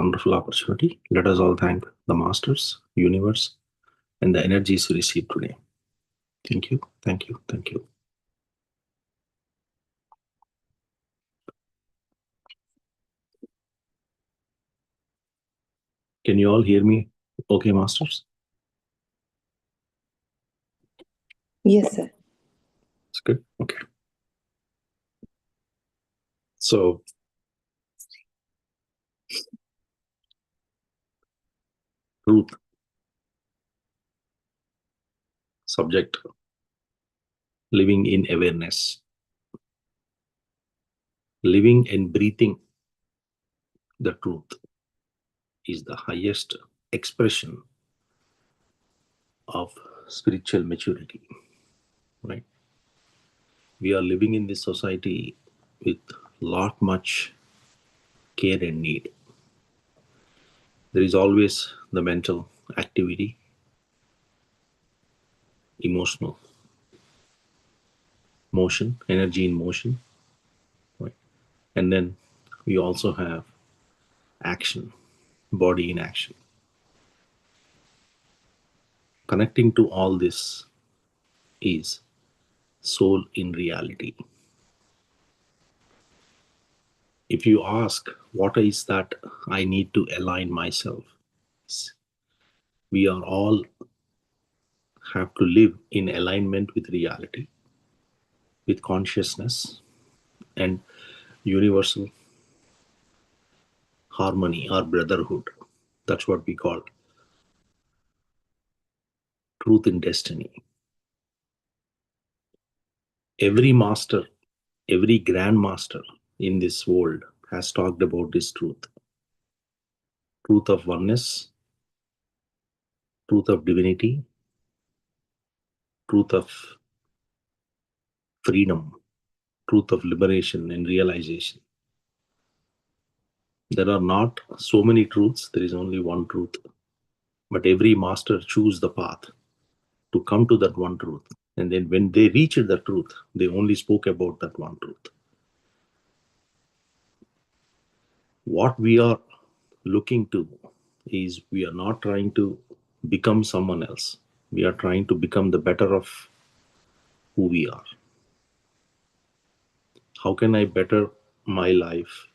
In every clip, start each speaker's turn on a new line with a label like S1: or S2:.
S1: wonderful opportunity. Let us all thank the Masters, Universe, and the energies we received today. Thank you, thank you, thank you. Can you all hear me? Okay, Masters?
S2: Yes, sir.
S1: It's good. Okay. So, truth, subject, living in awareness, living and breathing the truth is the highest expression of spiritual maturity, right? We are living in this society with lot much care and need. There is always the mental activity, emotional motion, energy in motion, right? And then we also have action, body in action. Connecting to all this is soul in reality. If you ask, what is that I need to align myself? We are all have to live in alignment with reality, with consciousness and universal harmony or brotherhood. That's what we call truth in destiny. Every master, every grandmaster in this world has talked about this truth. Truth of oneness, truth of divinity, truth of freedom, truth of liberation and realization. There are not so many truths, there is only one truth. But every master choose the path to come to that one truth. And then when they reached the truth, they only spoke about that one truth. What we are looking to is we are not trying to become someone else. We are trying to become the better of who we are. How can I better my life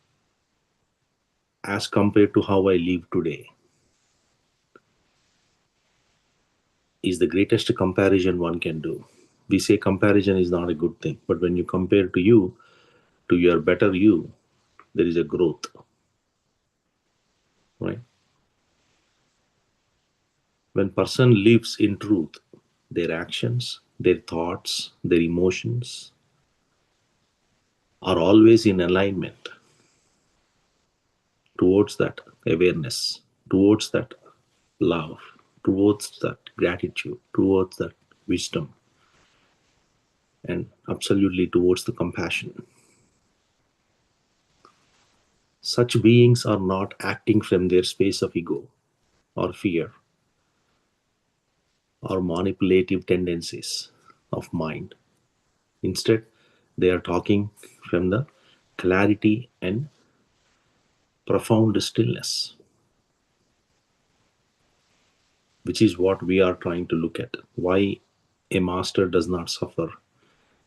S1: as compared to how I live today? Is the greatest comparison one can do. We say comparison is not a good thing, but when you compare to you, to your better you, there is a growth, right? When person lives in truth, their actions, their thoughts, their emotions are always in alignment towards that awareness, towards that love, towards that gratitude, towards that wisdom, and absolutely towards the compassion. Such beings are not acting from their space of ego or fear or manipulative tendencies of mind. Instead, they are talking from the clarity and profound stillness, which is what we are trying to look at. Why a master does not suffer,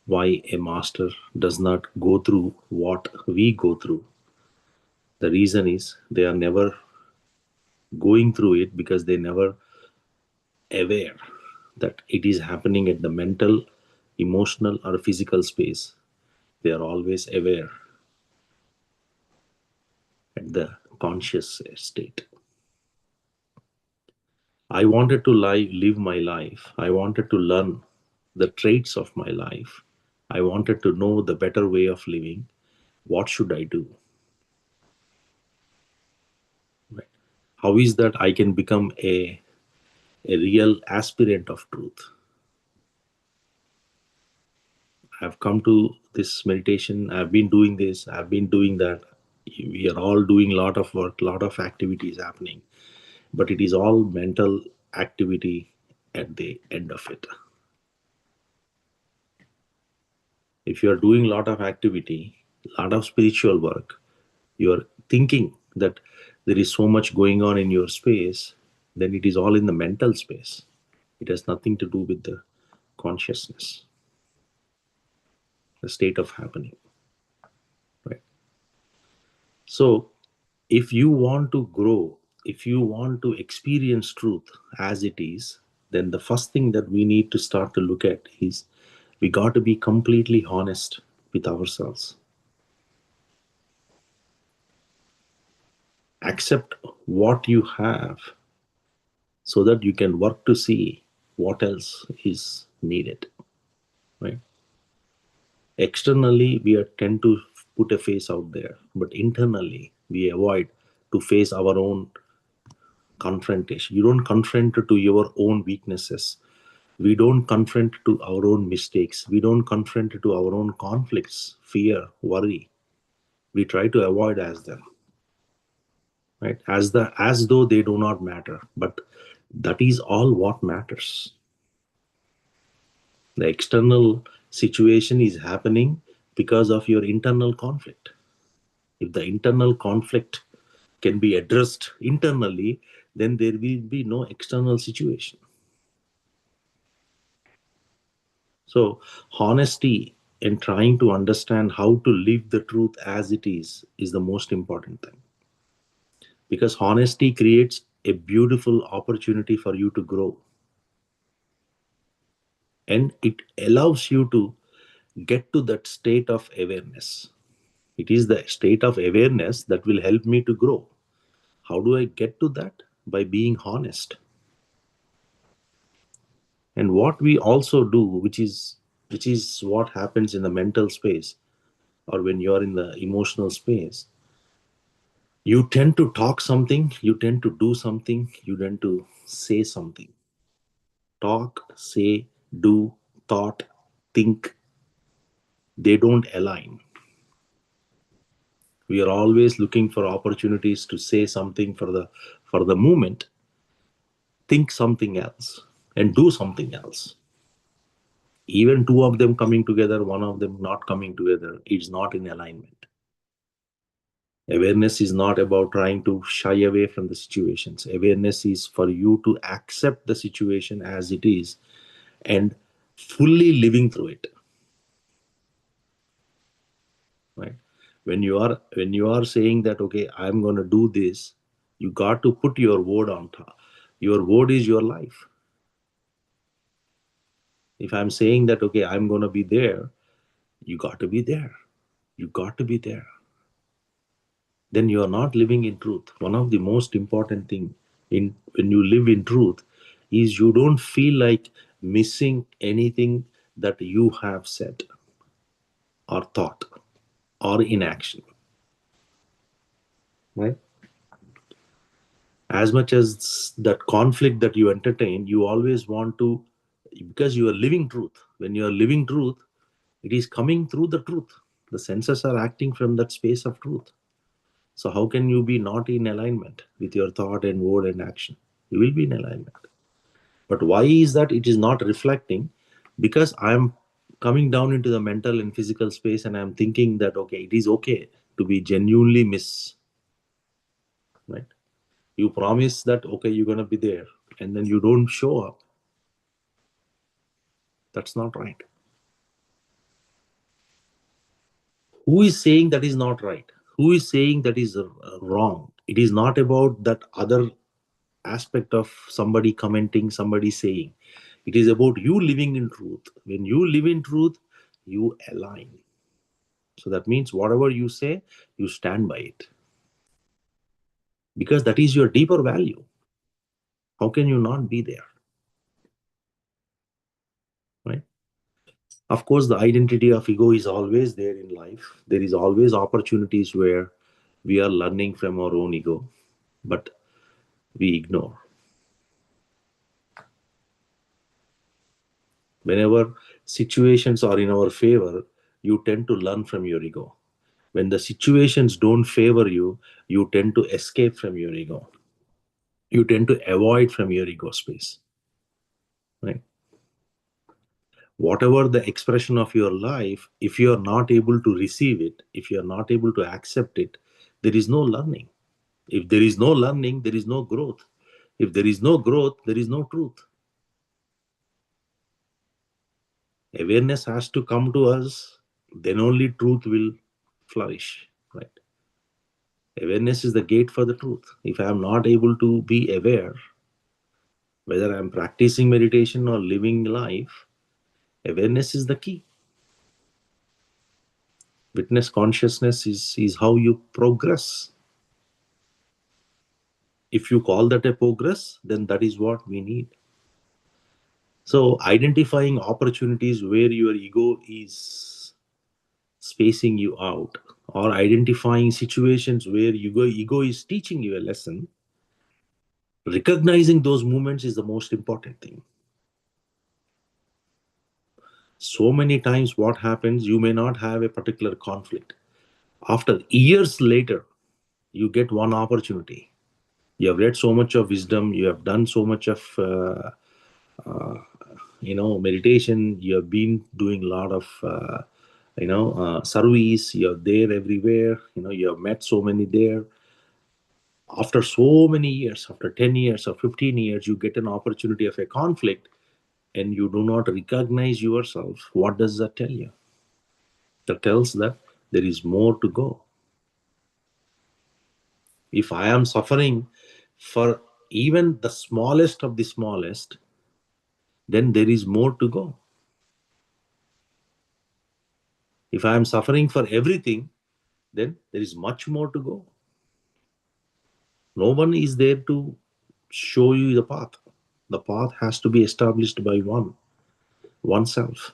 S1: why a master does not go through what we go through. The reason is they are never going through it because they never aware that it is happening at the mental, emotional, or physical space. They are always aware at the conscious state. I wanted to live my life. I wanted to learn the traits of my life. I wanted to know the better way of living. What should I do? Right. How is that I can become a real aspirant of truth? I've come to this meditation. I've been doing this. I've been doing that. We are all doing a lot of work, lot of activities happening, but it is all mental activity at the end of it. If you are doing a lot of activity, a lot of spiritual work, you are thinking that there is so much going on in your space, then it is all in the mental space. It has nothing to do with the consciousness, the state of happening, right? So, if you want to grow, if you want to experience truth as it is, then the first thing that we need to start to look at is we got to be completely honest with ourselves. Accept what you have so that you can work to see what else is needed, right? Externally, we are tend to put a face out there, but internally, we avoid to face our own confrontation. You don't confront to your own weaknesses. We don't confront to our own mistakes. We don't confront to our own conflicts, fear, worry. We try to avoid as them, right? As though they do not matter. But that is all what matters. The external situation is happening because of your internal conflict. If the internal conflict can be addressed internally, then there will be no external situation. So, honesty and trying to understand how to live the truth as it is the most important thing. Because honesty creates a beautiful opportunity for you to grow, and it allows you to get to that state of awareness. It is the state of awareness that will help me to grow. How do I get to that? By being honest. And what we also do, which is what happens in the mental space, or when you are in the emotional space, you tend to talk something, you tend to do something, you tend to say something. Talk, say, do, thought, think, they don't align. We are always looking for opportunities to say something for the moment, think something else, and do something else. Even two of them coming together, one of them not coming together, it's not in alignment. Awareness is not about trying to shy away from the situations. Awareness is for you to accept the situation as it is and fully living through it. Right? When you are saying that, okay, I'm going to do this, you got to put your word on top. Your word is your life. If I'm saying that, okay, I'm going to be there, you got to be there. You got to be there. Then you are not living in truth. One of the most important thing in when you live in truth is you don't feel like missing anything that you have said or thought or in action, right? As much as that conflict that you entertain, you always want to, because you are living truth. When you are living truth, it is coming through the truth. The senses are acting from that space of truth. So how can you be not in alignment with your thought and word and action? You will be in alignment. But why is that it is not reflecting? Because I'm coming down into the mental and physical space and I'm thinking that, okay, it is okay to be genuinely miss, right? You promise that, okay, you're going to be there, and then you don't show up. That's not right. Who is saying that is not right? Who is saying that is wrong? It is not about that other aspect of somebody commenting, somebody saying. It is about you living in truth. When you live in truth, you align. So that means whatever you say, you stand by it. Because that is your deeper value. How can you not be there? Right? Of course, the identity of ego is always there in life. There is always opportunities where we are learning from our own ego, but we ignore. Whenever situations are in our favor, you tend to learn from your ego. When the situations don't favor you, you tend to escape from your ego. You tend to avoid from your ego space. Right? Whatever the expression of your life, if you are not able to receive it, if you are not able to accept it, there is no learning. If there is no learning, there is no growth. If there is no growth, there is no truth. Awareness has to come to us, then only truth will flourish, right? Awareness is the gate for the truth. If I am not able to be aware, whether I am practicing meditation or living life, awareness is the key. Witness consciousness is how you progress. If you call that a progress, then that is what we need. So, identifying opportunities where your ego is spacing you out, or identifying situations where ego is teaching you a lesson, recognizing those moments is the most important thing. So many times, what happens, you may not have a particular conflict. After years later, you get one opportunity. You have read so much of wisdom, you have done so much of meditation, you have been doing a lot of service, you're there everywhere, you have met so many there. After so many years, after 10 years or 15 years, you get an opportunity of a conflict and you do not recognize yourself. What does that tell you? That tells that there is more to go. If I am suffering for even the smallest of the smallest, then there is more to go. If I am suffering for everything, then there is much more to go. No one is there to show you the path. The path has to be established by oneself.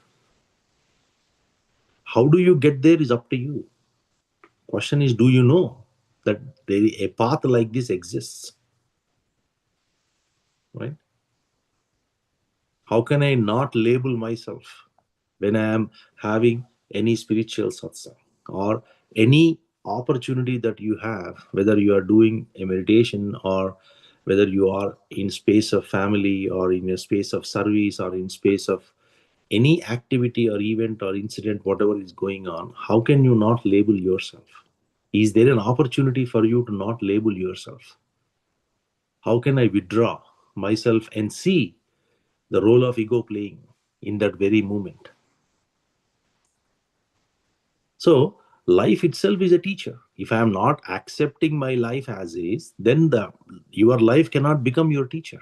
S1: How do you get there is up to you. Question is, do you know that a path like this exists? Right? How can I not label myself when I am having any spiritual satsang or any opportunity that you have, whether you are doing a meditation or whether you are in space of family or in a space of service or in space of any activity or event or incident, whatever is going on, how can you not label yourself? Is there an opportunity for you to not label yourself? How can I withdraw myself and see the role of ego playing in that very moment? So, life itself is a teacher. If I am not accepting my life as is, then your life cannot become your teacher.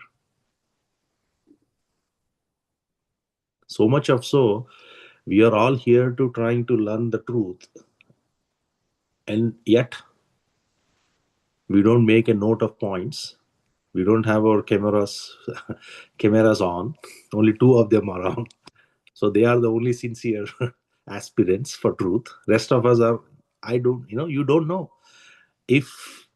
S1: So much of so, we are all here to trying to learn the truth, and yet we don't make a note of points. We don't have our cameras on. Only two of them are on. So they are the only sincere aspirants for truth. Rest of us are, I don't, you don't know. If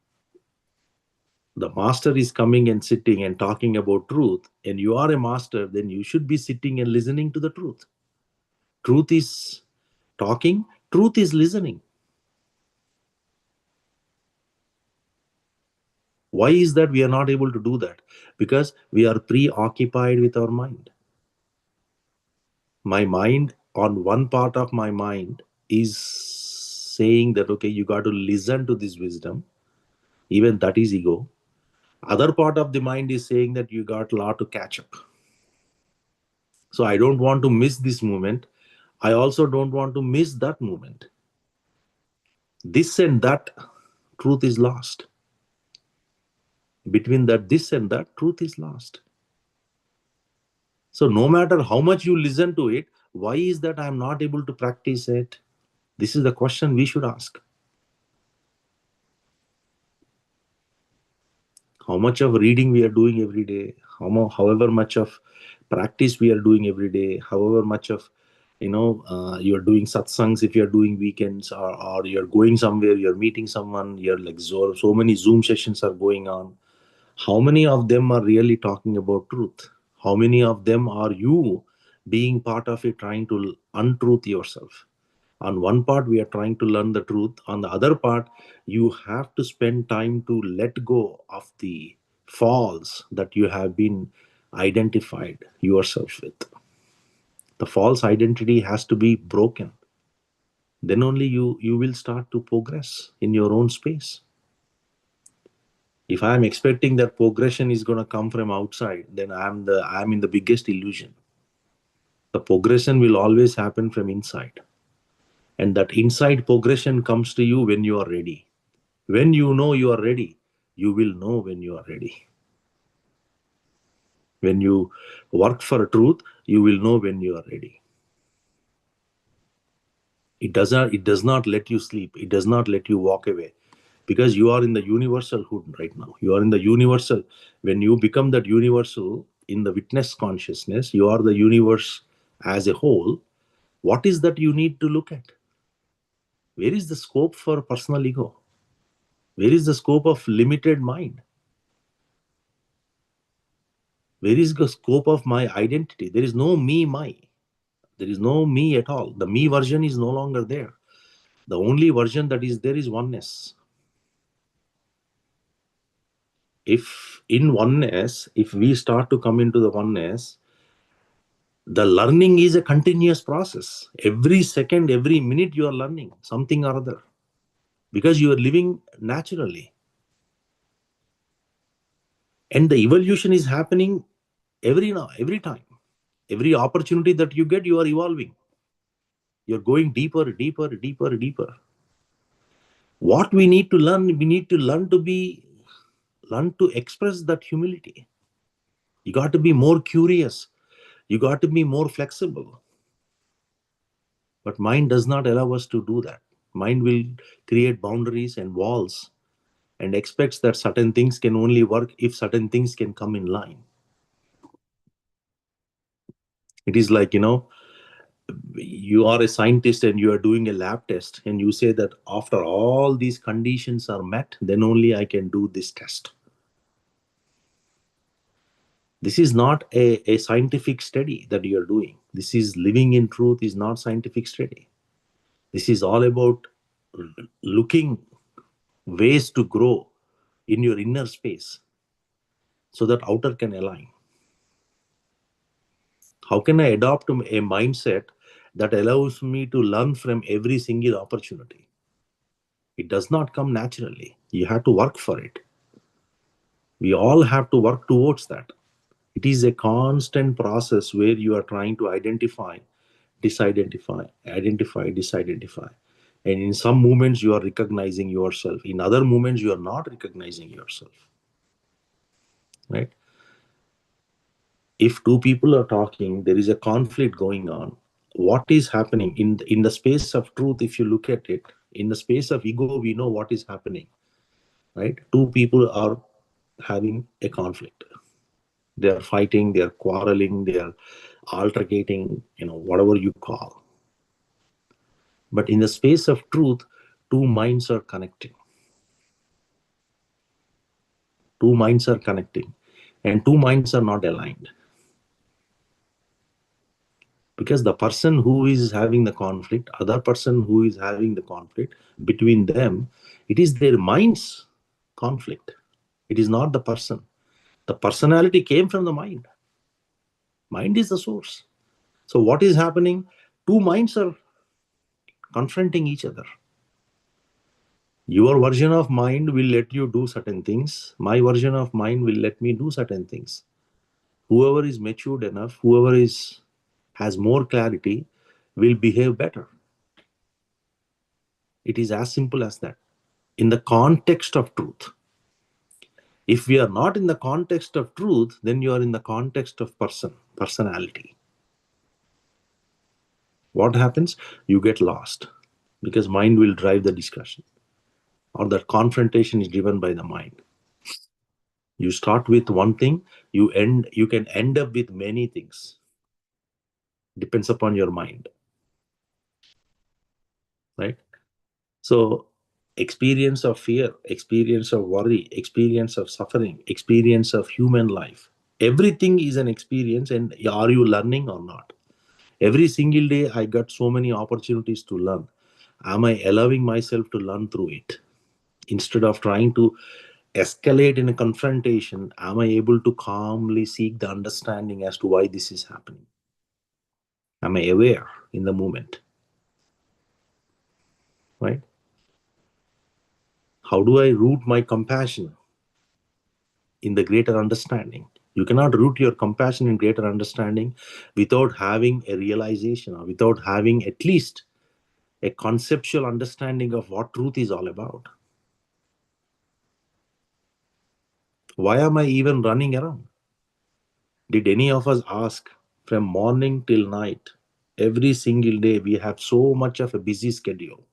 S1: the master is coming and sitting and talking about truth, and you are a master, then you should be sitting and listening to the truth. Truth is talking, truth is listening. Why is that we are not able to do that? Because we are preoccupied with our mind. My mind, on one part of my mind, is saying that, okay, you got to listen to this wisdom. Even that is ego. Other part of the mind is saying that you got a lot to catch up. So I don't want to miss this moment. I also don't want to miss that moment. This and that, truth is lost. Between that, this and that, truth is lost. So no matter how much you listen to it, why is that I'm not able to practice it? This is the question we should ask. How much of reading we are doing every day, however much of practice we are doing every day, however much of you're doing satsangs, if you're doing weekends, or you're going somewhere, you're meeting someone, you're like so many Zoom sessions are going on. How many of them are really talking about truth? How many of them are you being part of it, trying to untruth yourself? On one part, we are trying to learn the truth. On the other part, you have to spend time to let go of the false that you have been identified yourself with. The false identity has to be broken. Then only you will start to progress in your own space. If I am expecting that progression is going to come from outside, then I'm in the biggest illusion. The progression will always happen from inside. And that inside progression comes to you when you are ready. When you know you are ready, you will know when you are ready. When you work for truth, you will know when you are ready. It does not let you sleep. It does not let you walk away, because you are in the universal hood right now. You are in the universal. When you become that universal in the witness consciousness, you are the universe as a whole. What is that you need to look at? Where is the scope for personal ego? Where is the scope of limited mind? Where is the scope of my identity? There is no me, my. There is no me at all. The me version is no longer there. The only version that is there is oneness. If in oneness, if we start to come into the oneness, the learning is a continuous process. Every second, every minute, you are learning something or other, because you are living naturally. And the evolution is happening every time. Every opportunity that you get, you are evolving. You're going deeper, deeper, deeper, deeper. What we need to learn, we need to learn to express that humility. You got to be more curious. You got to be more flexible. But mind does not allow us to do that. Mind will create boundaries and walls and expects that certain things can only work if certain things can come in line. It is like, you are a scientist and you are doing a lab test, and you say that after all these conditions are met, then only I can do this test. This is not a scientific study that you are doing. This is living in truth, is not scientific study. This is all about looking ways to grow in your inner space so that outer can align. How can I adopt a mindset that allows me to learn from every single opportunity? It does not come naturally. You have to work for it. We all have to work towards that. It is a constant process where you are trying to identify, disidentify, identify, disidentify. And in some moments, you are recognizing yourself. In other moments, you are not recognizing yourself. Right? If two people are talking, there is a conflict going on. What is happening in the space of truth? If you look at it, in the space of ego, we know what is happening. Right? Two people are having a conflict. They are fighting, they are quarreling, they are altercating, whatever you call. But in the space of truth, two minds are connecting. Two minds are connecting, and two minds are not aligned. Because the person who is having the conflict, other person who is having the conflict, between them, it is their mind's conflict. It is not the person. The personality came from the mind. Mind is the source. So what is happening? Two minds are confronting each other. Your version of mind will let you do certain things. My version of mind will let me do certain things. Whoever is matured enough, whoever is has more clarity, will behave better. It is as simple as that. In the context of truth. If we are not in the context of truth, then you are in the context of personality. What happens? You get lost, because mind will drive the discussion, or that confrontation is driven by the mind. You start with one thing, you can end up with many things. Depends upon your mind, right? So experience of fear, experience of worry, experience of suffering, experience of human life, everything is an experience. And are you learning or not? Every single day I got so many opportunities to learn. Am I allowing myself to learn through it? Instead of trying to escalate in a confrontation, am I able to calmly seek the understanding as to why this is happening? Am I aware in the moment? Right? How do I root my compassion? in the greater understanding. You cannot root your compassion in greater understanding without having a realization or without having at least a conceptual understanding of what truth is all about. Why am I even running around? Did any of us ask from morning till night? Every single day, we have so much of a busy schedule.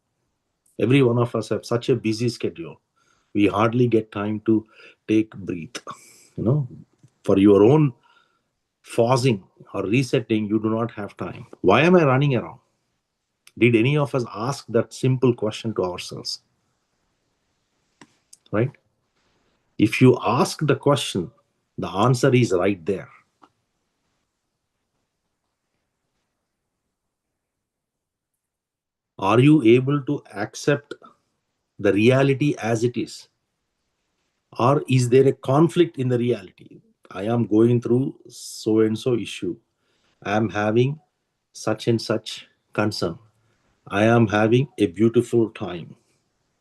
S1: Every one of us have such a busy schedule. We hardly get time to take breath. You know, for your own pausing or resetting, you do not have time. Why am I running around? Did any of us ask that simple question to ourselves? Right? If you ask the question, the answer is right there. Are you able to accept the reality as it is? Or is there a conflict in the reality? I am going through so and so issue. I am having such and such concern. I am having a beautiful time.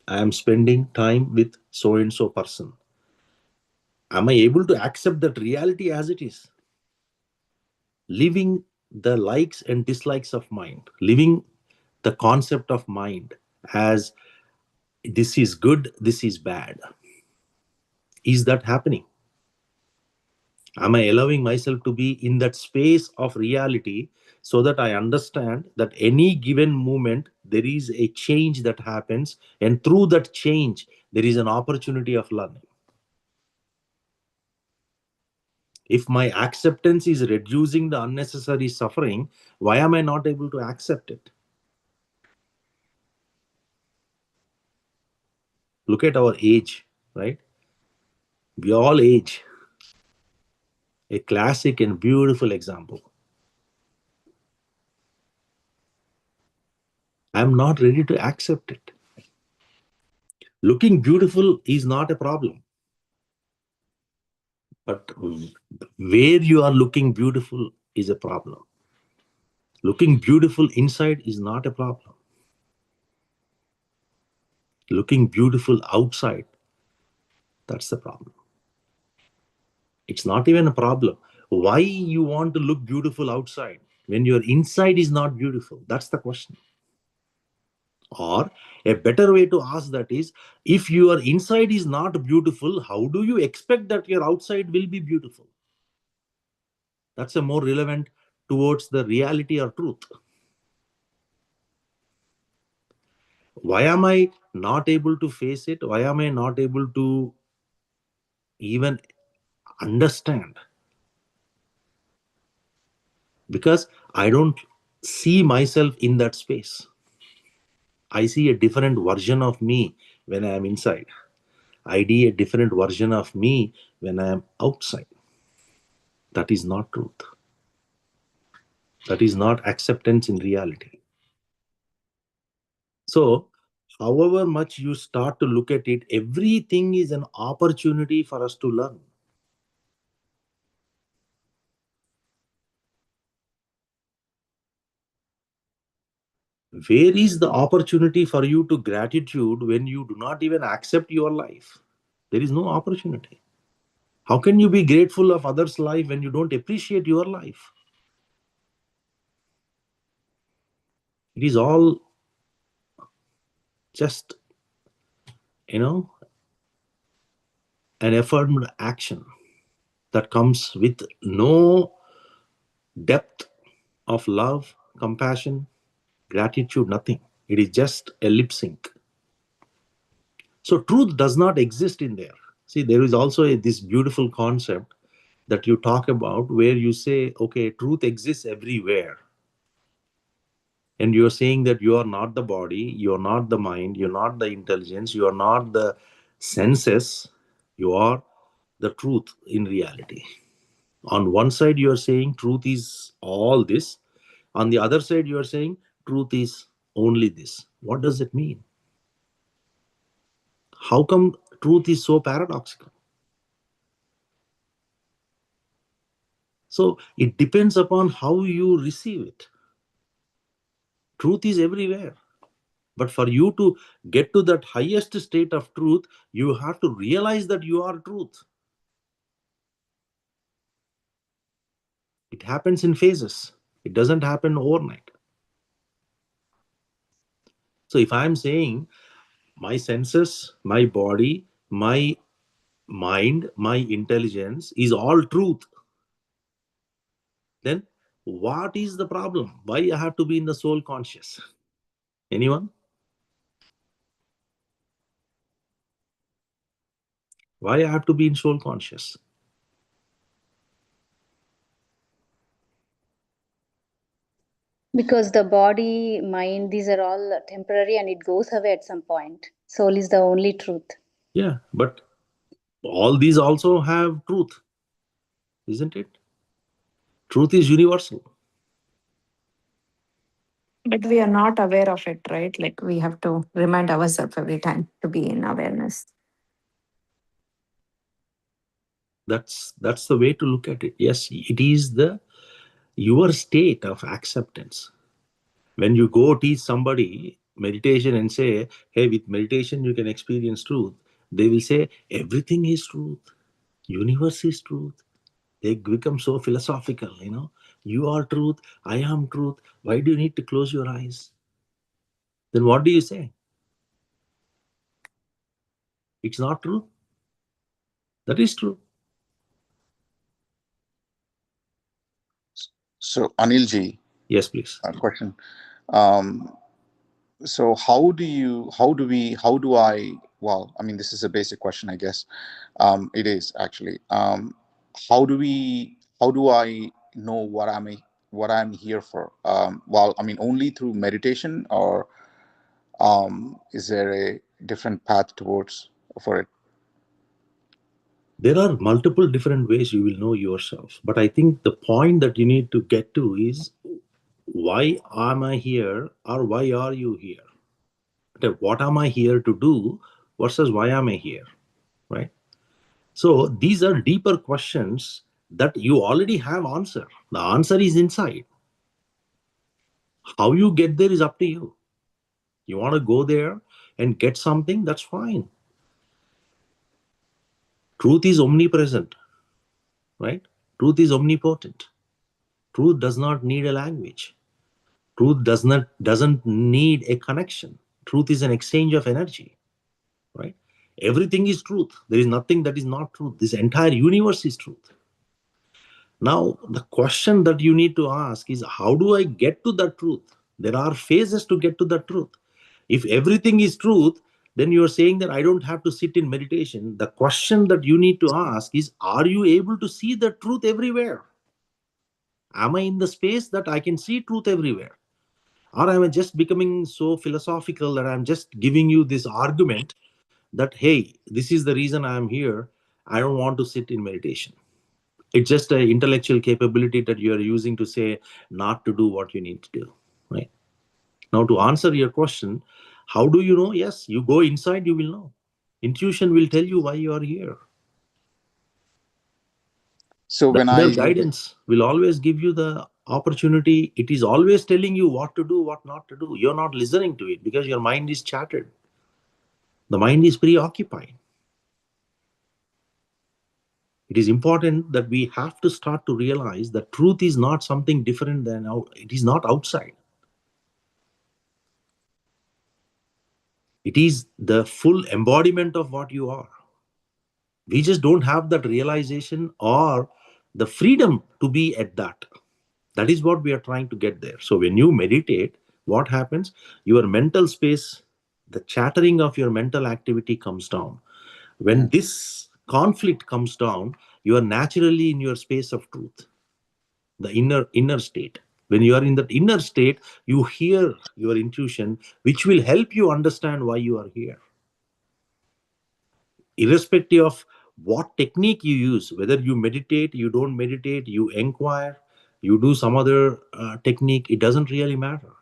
S1: I am spending time with so and so person. Am I able to accept that reality as it is? Living the likes and dislikes of mind, living the concept of mind as this is good, this is bad. Is that happening? Am I allowing myself to be in that space of reality so that I understand that any given moment there is a change that happens, and through that change there is an opportunity of learning? If my acceptance is reducing the unnecessary suffering, why am I not able to accept it? Look at our age, right? We all age. A classic and beautiful example. I'm not ready to accept it. Looking beautiful is not a problem, but where you are looking beautiful is a problem. Looking beautiful inside is not a problem. Looking beautiful outside, that's the problem. It's not even a problem. Why you want to look beautiful outside when your inside is not beautiful? That's the question. Or a better way to ask that is, if your inside is not beautiful, how do you expect that your outside will be beautiful? That's a more relevant towards the reality or truth. Why am I not able to face it? Why am I not able to even understand? Because I don't see myself in that space. I see a different version of me when I am inside. I see a different version of me when I am outside. That is not truth. That is not acceptance in reality. So, however much you start to look at it, everything is an opportunity for us to learn. Where is the opportunity for you to gratitude when you do not even accept your life? There is no opportunity. How can you be grateful of others' life when you don't appreciate your life? It is all just, you know, an affirmed action that comes with no depth of love, compassion, gratitude, nothing. It is just a lip sync. So truth does not exist in there. See, there is also this beautiful concept that you talk about where you say, okay, truth exists everywhere. And you're saying that you are not the body, you're not the mind, you're not the intelligence, you are not the senses, you are the truth in reality. On one side, you are saying truth is all this. On the other side, you are saying truth is only this. What does it mean? How come truth is so paradoxical? So it depends upon how you receive it. Truth is everywhere. But for you to get to that highest state of truth, you have to realize that you are truth. It happens in phases. It doesn't happen overnight. So if I'm saying my senses, my body, my mind, my intelligence is all truth, then what is the problem? Why I have to be in the soul conscious? Anyone? Why I have to be in soul conscious?
S3: Because the body, mind, these are all temporary and it goes away at some point. Soul is the only truth.
S1: Yeah, but all these also have truth, isn't it? Truth is universal.
S2: But we are not aware of it, right? Like we have to remind ourselves every time to be in awareness.
S1: That's the way to look at it. Yes, it is the your state of acceptance. When you go teach somebody meditation and say, hey, with meditation you can experience truth, they will say everything is truth, universe is truth. They become so philosophical, you are truth, I am truth, why do you need to close your eyes? Then what do you say? It's not true. That is true.
S4: So, Anilji,
S1: Yes, please.
S4: a question. Um, so, how do I? Well, I mean, this is a basic question, I guess. It is actually. How do I know what I'm here for? Well, I mean, only through meditation, or is there a different path towards for it?
S1: There are multiple different ways you will know yourself, but I think the point that you need to get to is, why am I here, or why are you here? What am I here to do versus why am I here, right? So these are deeper questions that you already have answer. The answer is inside. How you get there is up to you. You want to go there and get something, that's fine. Truth is omnipresent, right? Truth is omnipotent. Truth does not need a language. Truth doesn't need a connection. Truth is an exchange of energy, right? Everything is truth. There is nothing that is not truth. This entire universe is truth. Now, the question that you need to ask is, how do I get to the truth? There are phases to get to the truth. If everything is truth, then you are saying that I don't have to sit in meditation. The question that you need to ask is, are you able to see the truth everywhere? Am I in the space that I can see truth everywhere? Or am I just becoming so philosophical that I'm just giving you this argument that, hey, this is the reason I'm here. I don't want to sit in meditation. It's just an intellectual capability that you are using to say not to do what you need to do, right? Now, to answer your question, how do you know? Yes, you go inside, you will know. Intuition will tell you why you are here.
S4: So
S1: The
S4: when
S1: inner
S4: I
S1: guidance will always give you the opportunity. It is always telling you what to do, what not to do. You're not listening to it because your mind is chattered. The mind is preoccupied. It is important that we have to start to realize that truth is not something different than it is not outside. It is the full embodiment of what you are. We just don't have that realization or the freedom to be at that. That is what we are trying to get there. So when you meditate, what happens? Your mental space, the chattering of your mental activity comes down. When
S4: Mm.
S1: this conflict comes down, you are naturally in your space of truth, the inner state. When you are in that inner state, you hear your intuition, which will help you understand why you are here. Irrespective of what technique you use, whether you meditate, you don't meditate, you inquire, you do some other technique, it doesn't really matter.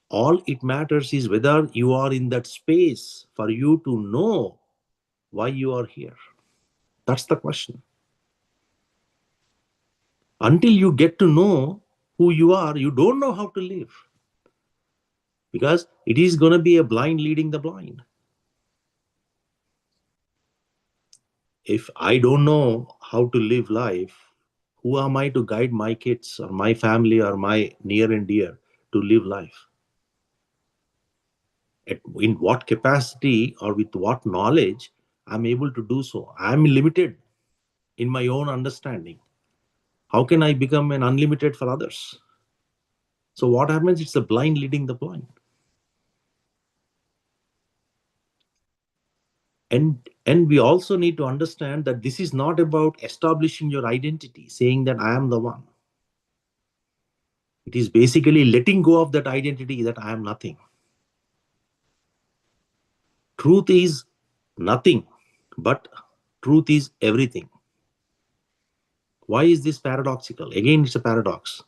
S1: All it matters is whether you are in that space for you to know why you are here. That's the question. Until you get to know who you are, you don't know how to live, because it is going to be a blind leading the blind. If I don't know how to live life, Who am I to guide my kids or my family or my near and dear to live life? In what capacity or with what knowledge I'm able to do so? I'm limited in my own understanding. How can I become an unlimited for others? So what happens? It's the blind leading the blind. And we also need to understand that this is not about establishing your identity, saying that I am the one. It is basically letting go of that identity that I am nothing. Truth is nothing, but truth is everything. Why is this paradoxical? Again, it's a paradox.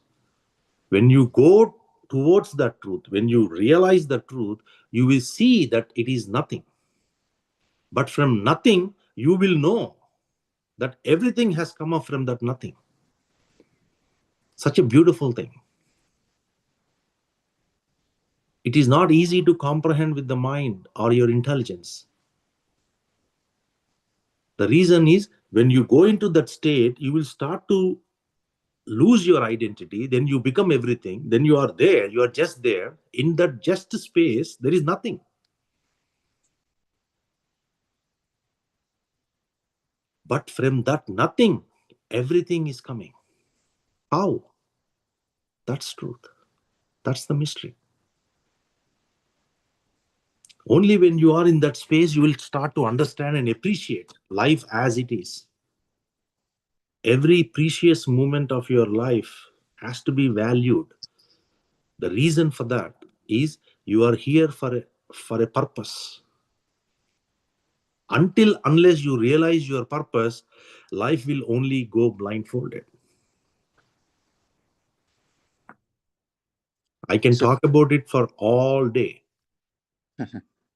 S1: When you go towards that truth, when you realize the truth, you will see that it is nothing. But from nothing, you will know that everything has come up from that nothing. Such a beautiful thing. It is not easy to comprehend with the mind or your intelligence. The reason is when you go into that state, you will start to lose your identity, then you become everything, then you are there, you are just there. In that just space, there is nothing. But from that nothing, everything is coming. How? That's truth. That's the mystery. Only when you are in that space, you will start to understand and appreciate life as it is. Every precious moment of your life has to be valued. The reason for that is you are here for a purpose. Unless you realize your purpose, life will only go blindfolded. I can
S4: So,
S1: talk about it for all day.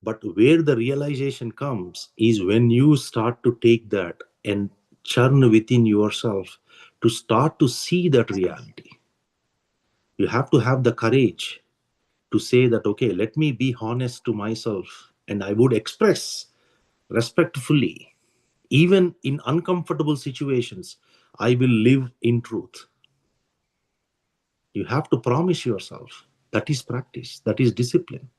S1: But where the realization comes is when you start to take that and churn within yourself to start to see that reality. You have to have the courage to say that, okay, let me be honest to myself and I would express respectfully, even in uncomfortable situations, I will live in truth. You have to promise yourself. That is practice, that is discipline,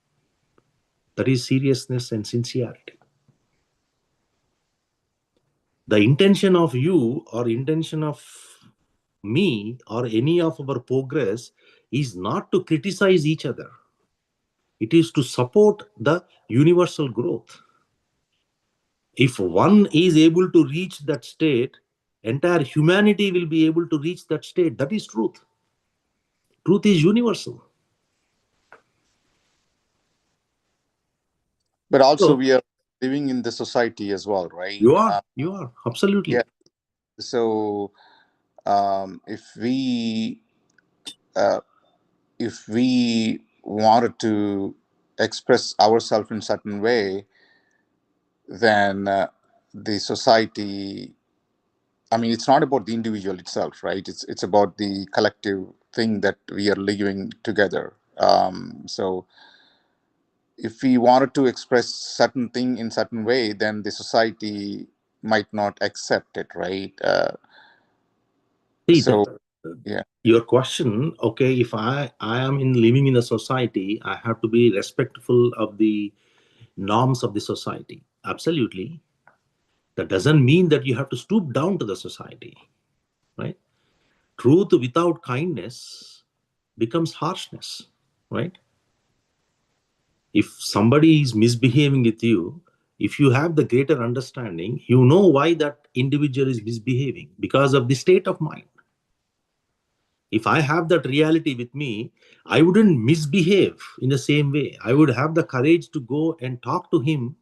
S1: that is seriousness and sincerity. The intention of you or intention of me or any of our progress is not to criticize each other. It is to support the universal growth. If one is able to reach that state, entire humanity will be able to reach that state. That is truth. Truth is universal.
S4: but also
S1: So
S4: we are living in the society as well, right?
S1: you are
S4: Yeah.
S1: absolutely.
S4: So um, if we uh, if we wanted to express ourselves in certain way, then the society, I mean, it's not about the individual itself, right? It's about the collective thing that we are living together. So if we wanted to express certain thing in certain way, then the society might not accept it, right?
S1: See,
S4: So yeah.
S1: your question, okay, if I am in living in a society, I have to be respectful of the norms of the society. Absolutely. That doesn't mean that you have to stoop down to the society, right? Truth without kindness becomes harshness, right? If somebody is misbehaving with you, if you have the greater understanding, you know why that individual is misbehaving because of the state of mind. If I have that reality with me, I wouldn't misbehave in the same way. I would have the courage to go and talk to him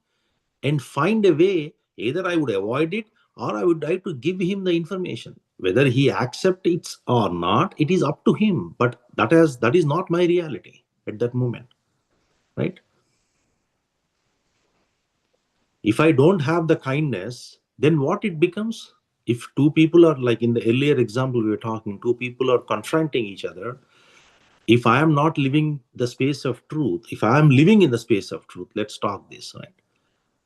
S1: and find a way. Either I would avoid it or I would try to give him the information. Whether he accepts it or not, it is up to him. But that is not my reality at that moment, right? If I don't have the kindness, then what it becomes? If two people are, like in the earlier example we were talking, two people are confronting each other. If I am not living the space of truth, if I am living in the space of truth, let's talk this, right?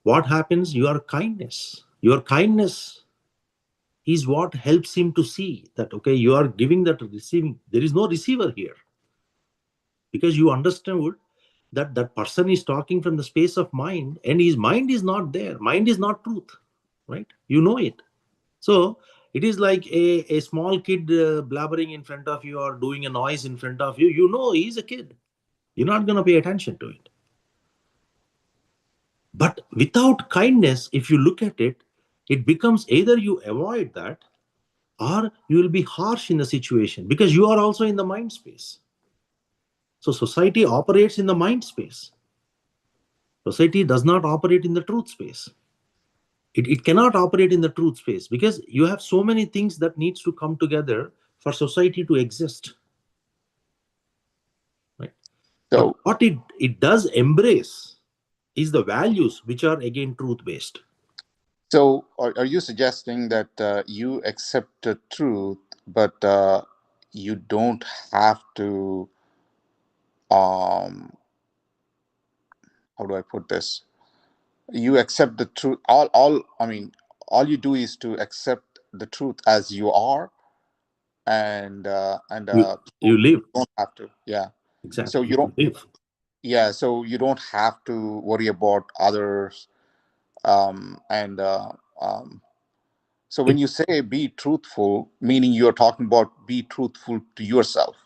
S1: What happens? Your kindness is what helps him to see that, okay, you are giving that receiving. There is no receiver here, because you understood that that person is talking from the space of mind, and his mind is not there. Mind is not truth, right? You know it. So it is like a small kid blabbering in front of you or doing a noise in front of you. You know he's a kid. You're not going to pay attention to it. But without kindness, if you look at it, it becomes either you avoid that or you will be harsh in the situation, because you are also in the mind space. So society operates in the mind space. Society does not operate in the truth space. It cannot operate in the truth space, because you have so many things that needs to come together for society to exist, right? But
S4: So,
S1: what it does embrace is the values which are again truth based.
S4: are you suggesting that you accept the truth, but you don't have to, um, how do I put this? You accept the truth. I mean, all you do is to accept the truth as you are,
S1: you you
S4: so
S1: live.
S4: you don't have to. Yeah. So
S1: Exactly,
S4: you don't.
S1: you live.
S4: Yeah. So you don't have to worry about others. And So when
S1: It,
S4: you say be truthful, meaning you're talking about be truthful to yourself,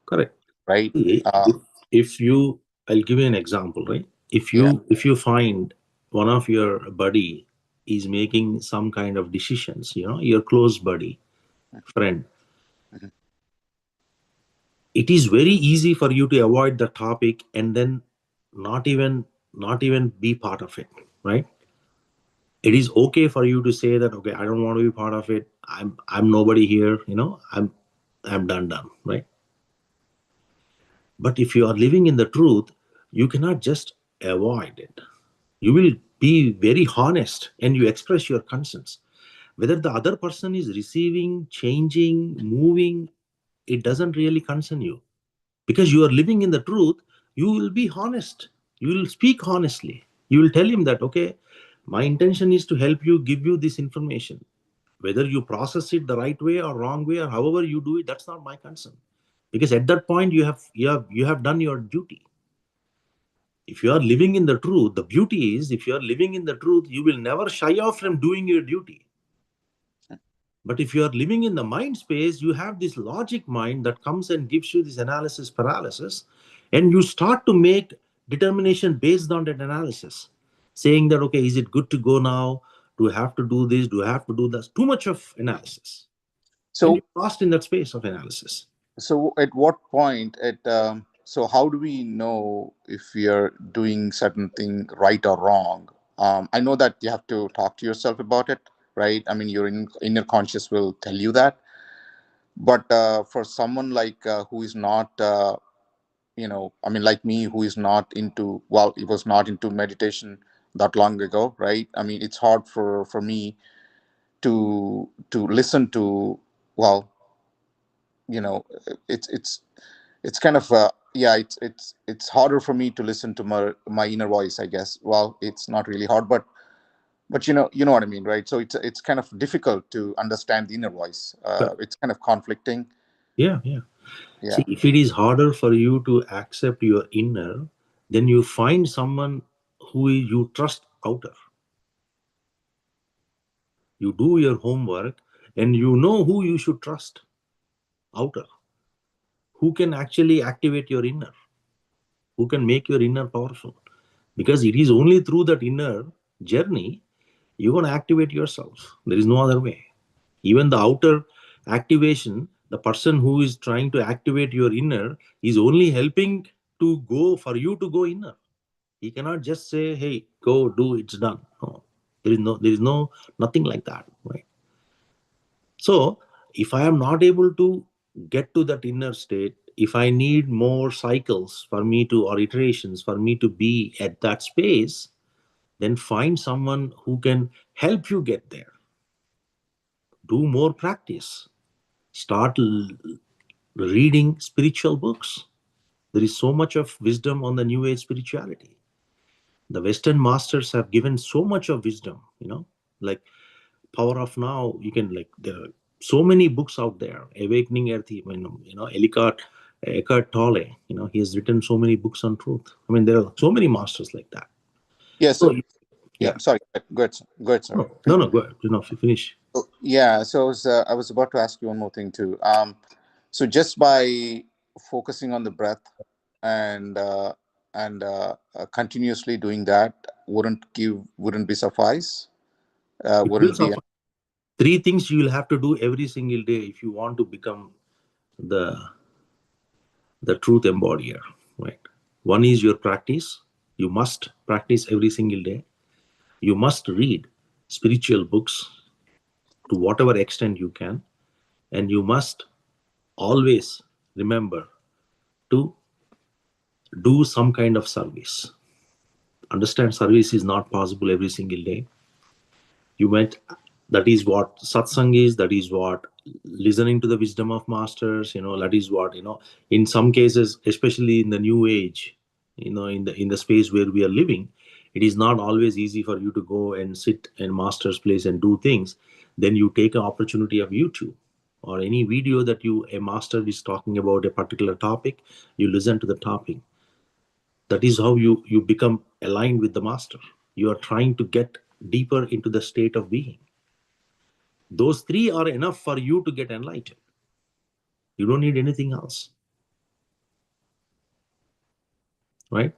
S1: correct.
S4: right?
S1: if, if you, I'll give you an example, right? if
S4: Yeah.
S1: you if you find one of your buddy is making some kind of decisions, your close buddy, friend,
S4: Mhm.
S1: it is very easy for you to avoid the topic and then not even be part of it, right? It is okay for you to say that, okay, I don't want to be part of it. I'm nobody here, I'm done, right? But if you are living in the truth, you cannot just avoid it. You will be very honest and you express your concerns. Whether the other person is receiving, changing, moving, it doesn't really concern you, because you are living in the truth. You will be honest. You will speak honestly. You will tell him that, okay, my intention is to help you, give you this information. Whether you process it the right way or wrong way, or however you do it, that's not my concern, because at that point you have done your duty. If you are living in the truth, the beauty is, if you are living in the truth, you will never shy off from doing your duty. But if you are living in the mind space, you have this logic mind that comes and gives you this analysis paralysis, and you start to make determination based on that analysis, saying that, okay, is it good to go now? Do I have to do this? Do I have to do that? Too much of analysis. And
S4: So
S1: you're lost in that space of analysis.
S4: so at what point so how do we know if we are doing certain thing right or wrong? I know that you have to talk to yourself about it, right? I mean, your inner conscious will tell you that. But for someone like who is not I mean, like me, who is not into, well, it was not into meditation that long ago, right? I mean, it's hard for me to listen to, well, you know it's kind of yeah, it's harder for me to listen to my inner voice, I guess. Well, it's not really hard, but you know what I mean, right? So it's kind of difficult to understand the inner voice.
S1: But
S4: It's kind of conflicting.
S1: yeah, yeah.
S4: Yeah.
S1: See, if it is harder for you to accept your inner, then you find someone who you trust outer. You do your homework and you know who you should trust outer, who can actually activate your inner, who can make your inner powerful. Because it is only through that inner journey you're going to activate yourself. There is no other way. Even the outer activation, the person who is trying to activate your inner is only helping to go for you to go inner. He cannot just say, hey, go do, it's done. No. There is no nothing like that, right? So if I am not able to get to that inner state, if I need more cycles for me to, or iterations for me to be at that space, then find someone who can help you get there. Do more practice. Start reading spiritual books. There is so much of wisdom on the new age spirituality. The Western masters have given so much of wisdom, like Power of Now, you can, like, there are so many books out there. Awakening Earth, Eckhart Tolle, he has written so many books on truth. I mean, there are so many masters like that.
S4: Yeah.
S1: So,
S4: So yeah.
S1: yeah.
S4: Sorry. Go ahead. Go ahead, sir.
S1: No, go ahead. Finish.
S4: Yeah. So I was about to ask you one more thing too. So just by focusing on the breath and continuously doing that wouldn't be suffice.
S1: It will
S4: Wouldn't be.
S1: suffer. Three things you will have to do every single day if you want to become the truth embodier, right? One is your practice. You must practice every single day. You must read spiritual books to whatever extent you can, and you must always remember to do some kind of service. Understand, service is not possible every single day. You might, that is what satsang is, that is what listening to the wisdom of masters, that is what, in some cases, especially in the new age, in the space where we are living, it is not always easy for you to go and sit in master's place and do things. Then you take an opportunity of YouTube or any video that a master is talking about a particular topic. You listen to the topic. That is how you become aligned with the master. You are trying to get deeper into the state of being. Those three are enough for you to get enlightened. You don't need anything else, right?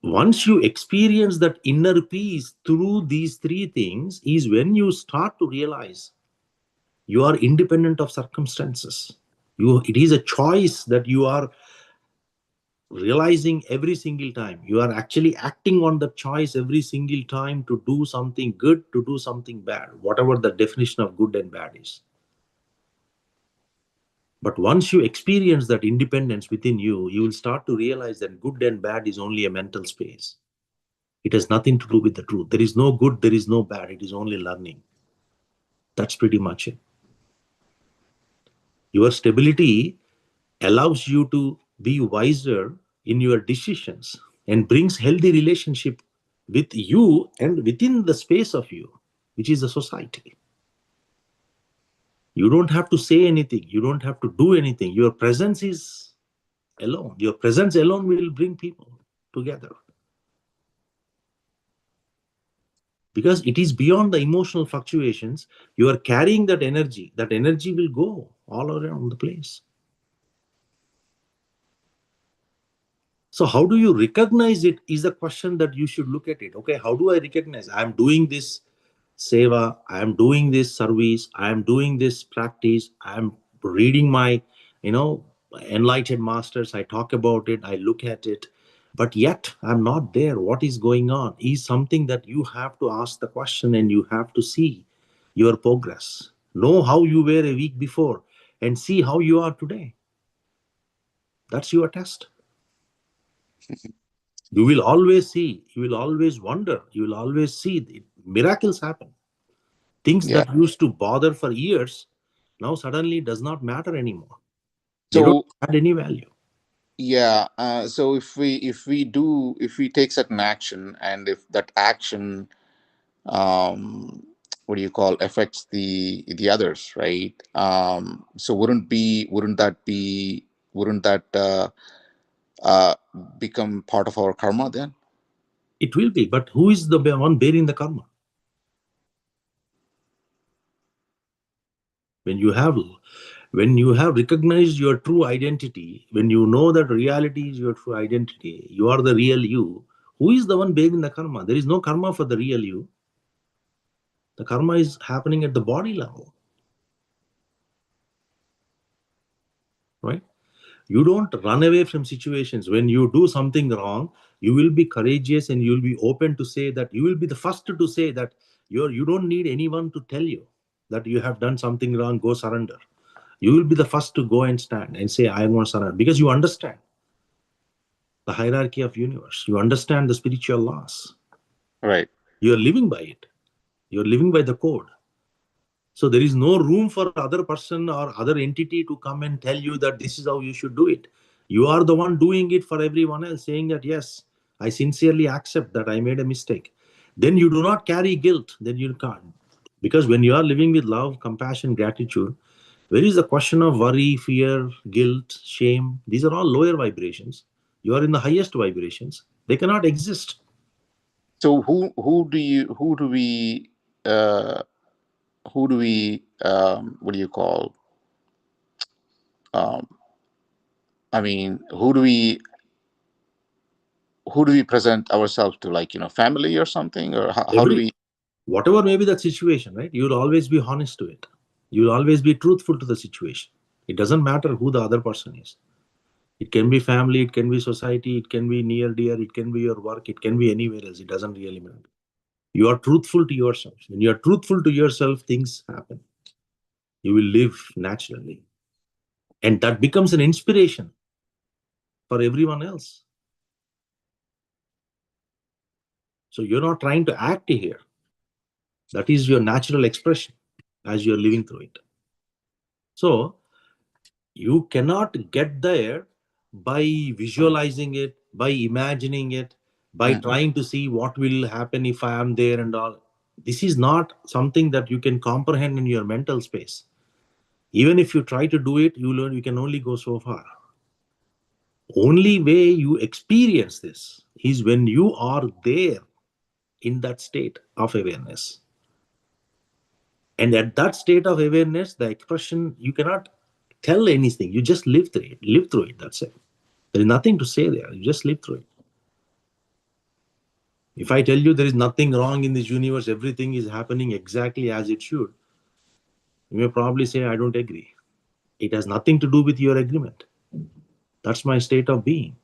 S1: Once you experience that inner peace through these three things is when you start to realize you are independent of circumstances. It is a choice that you are realizing every single time. You are actually acting on the choice every single time to do something good, to do something bad, whatever the definition of good and bad is. But once you experience that independence within you, you will start to realize that good and bad is only a mental space. It has nothing to do with the truth. There is no good, there is no bad. It is only learning. That's pretty much it. Your stability allows you to be wiser in your decisions and brings healthy relationship with you and within the space of you, which is the society. You don't have to say anything. You don't have to do anything. Your presence is alone. Your presence alone will bring people together. Because it is beyond the emotional fluctuations. You are carrying that energy. That energy will go all around the place. So how do you recognize it is the question that you should look at it. Okay, how do I recognize? I am doing this seva, I am doing this service, I am doing this practice, I am reading my, enlightened masters, I talk about it, I look at it, but yet I'm not there. What is going on is something that you have to ask the question, and you have to see your progress. Know how you were a week before and see how you are today. That's your test. You will always see, you will always wonder, you will always see miracles happen. Things
S4: Yeah.
S1: that used to bother for years now suddenly does not matter anymore. They don't
S4: So
S1: add any value.
S4: yeah. So if we take certain action, and if that action, what do you call, affects the others, right? So wouldn't that uh, become part of our karma then?
S1: It will be, but who is the one bearing the karma? When you have recognized your true identity, when you know that reality is your true identity, you are the real you, who is the one bearing the karma? There is no karma for the real you. The karma is happening at the body level, right? You don't run away from situations. When you do something wrong, you will be courageous and you will be open to say that. You will be the first to say that you don't need anyone to tell you that you have done something wrong, go surrender. You will be the first to go and stand and say, I want to surrender, because you understand the hierarchy of universe. You understand the spiritual laws.
S4: Right.
S1: You are living by it. You are living by the code. So there is no room for other person or other entity to come and tell you that this is how you should do it. You are the one doing it for everyone else, saying that, yes, I sincerely accept that I made a mistake. Then you do not carry guilt. Then you can't. Because when you are living with love, compassion, gratitude, where is the question of worry, fear, guilt, shame? These are all lower vibrations. You are in the highest vibrations. They cannot exist.
S4: So uh, who do we what do you call, um, I mean, who do we present ourselves to, like, family or something, or how do
S1: Every
S4: we?
S1: Whatever may be that situation, right? You'll always be honest to it. You'll always be truthful to the situation. It doesn't matter who the other person is. It can be family, it can be society, it can be near dear, it can be your work, it can be anywhere else. It doesn't really matter. You are truthful to yourself. When you are truthful to yourself, things happen. You will live naturally. And that becomes an inspiration for everyone else. So you're not trying to act here. That is your natural expression as you're living through it. So you cannot get there by visualizing it, by imagining it, by
S4: Mm.
S1: trying to see what will happen if I am there and all. This is not something that you can comprehend in your mental space. Even if you try to do it, you learn you can only go so far. Only way you experience this is when you are there in that state of awareness. And at that state of awareness, the expression, you cannot tell anything. You just live through it. Live through it. That's it. There is nothing to say there. You just live through it. If I tell you there is nothing wrong in this universe, everything is happening exactly as it should, you may probably say, I don't agree. It has nothing to do with your agreement. That's my state of being.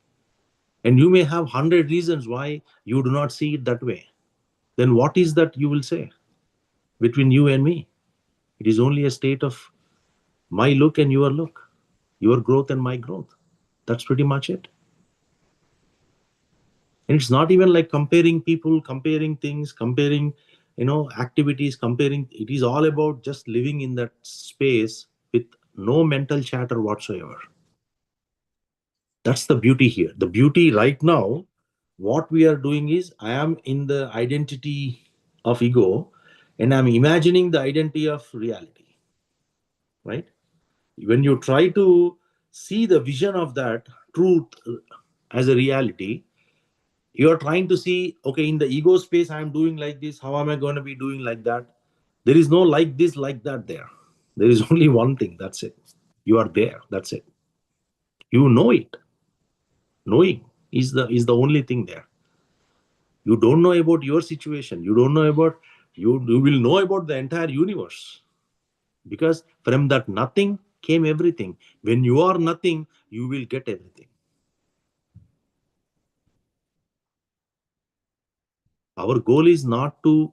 S1: And you may have 100 reasons why you do not see it that way. Then what is that you will say between you and me? It is only a state of my look and your look, your growth and my growth. That's pretty much it. And it's not even like comparing people, comparing things, comparing, activities, comparing. It is all about just living in that space with no mental chatter whatsoever. That's the beauty here. The beauty right now, what we are doing is I am in the identity of ego and I'm imagining the identity of reality, right? When you try to see the vision of that truth as a reality, you are trying to see, okay, in the ego space, I am doing like this. How am I going to be doing like that? There is no like this, like that there. There is only one thing. That's it. You are there. That's it. You know it. Knowing is the only thing there. You don't know about your situation. You don't know about you will know about the entire universe. Because from that nothing came everything. When you are nothing, you will get everything. Our goal is not to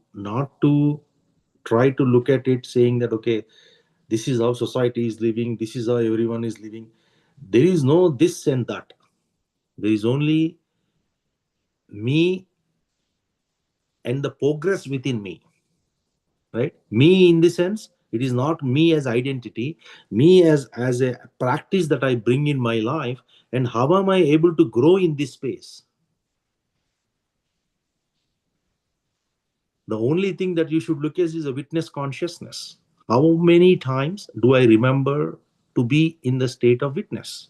S1: try to look at it saying that, okay, this is how society is living, this is how everyone is living. There is no this and that. There is only me and the progress within me, right? Me in the sense, it is not me as identity, me as a practice that I bring in my life. And how am I able to grow in this space? The only thing that you should look at is a witness consciousness. How many times do I remember to be in the state of witness?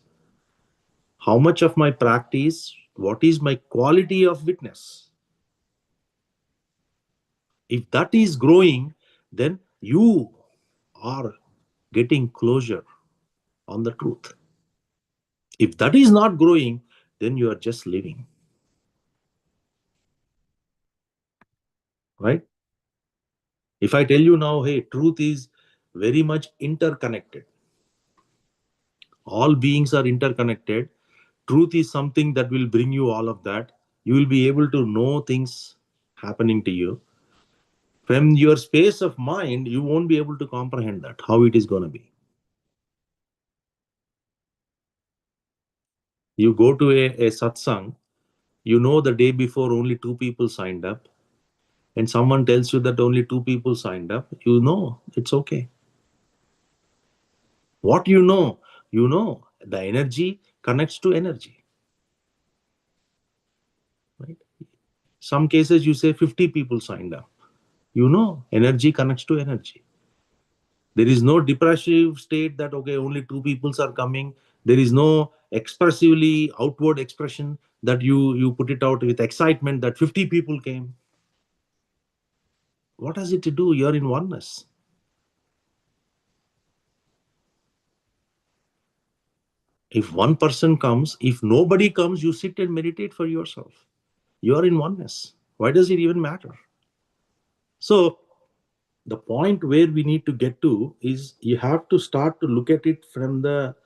S1: How much of my practice, what is my quality of witness? If that is growing, then you are getting closure on the truth. If that is not growing, then you are just living, right? If I tell you now, hey, truth is very much interconnected, all beings are interconnected, truth is something that will bring you all of that, you will be able to know things happening to you. From your space of mind, you won't be able to comprehend that, how it is going to be. You go to a satsang, you know the day before only two people signed up, and someone tells you that only two people signed up, you know it's okay. What you know the energy connects to energy, right? Some cases you say 50 people signed up. You know, energy connects to energy. There is no depressive state that, okay, only two peoples are coming. There is no expressively outward expression that you put it out with excitement that 50 people came. What has it to do? You're in oneness. If one person comes, if nobody comes, you sit and meditate for yourself. You are in oneness. Why does it even matter? So the point where we need to get to is you have to start to look at it from the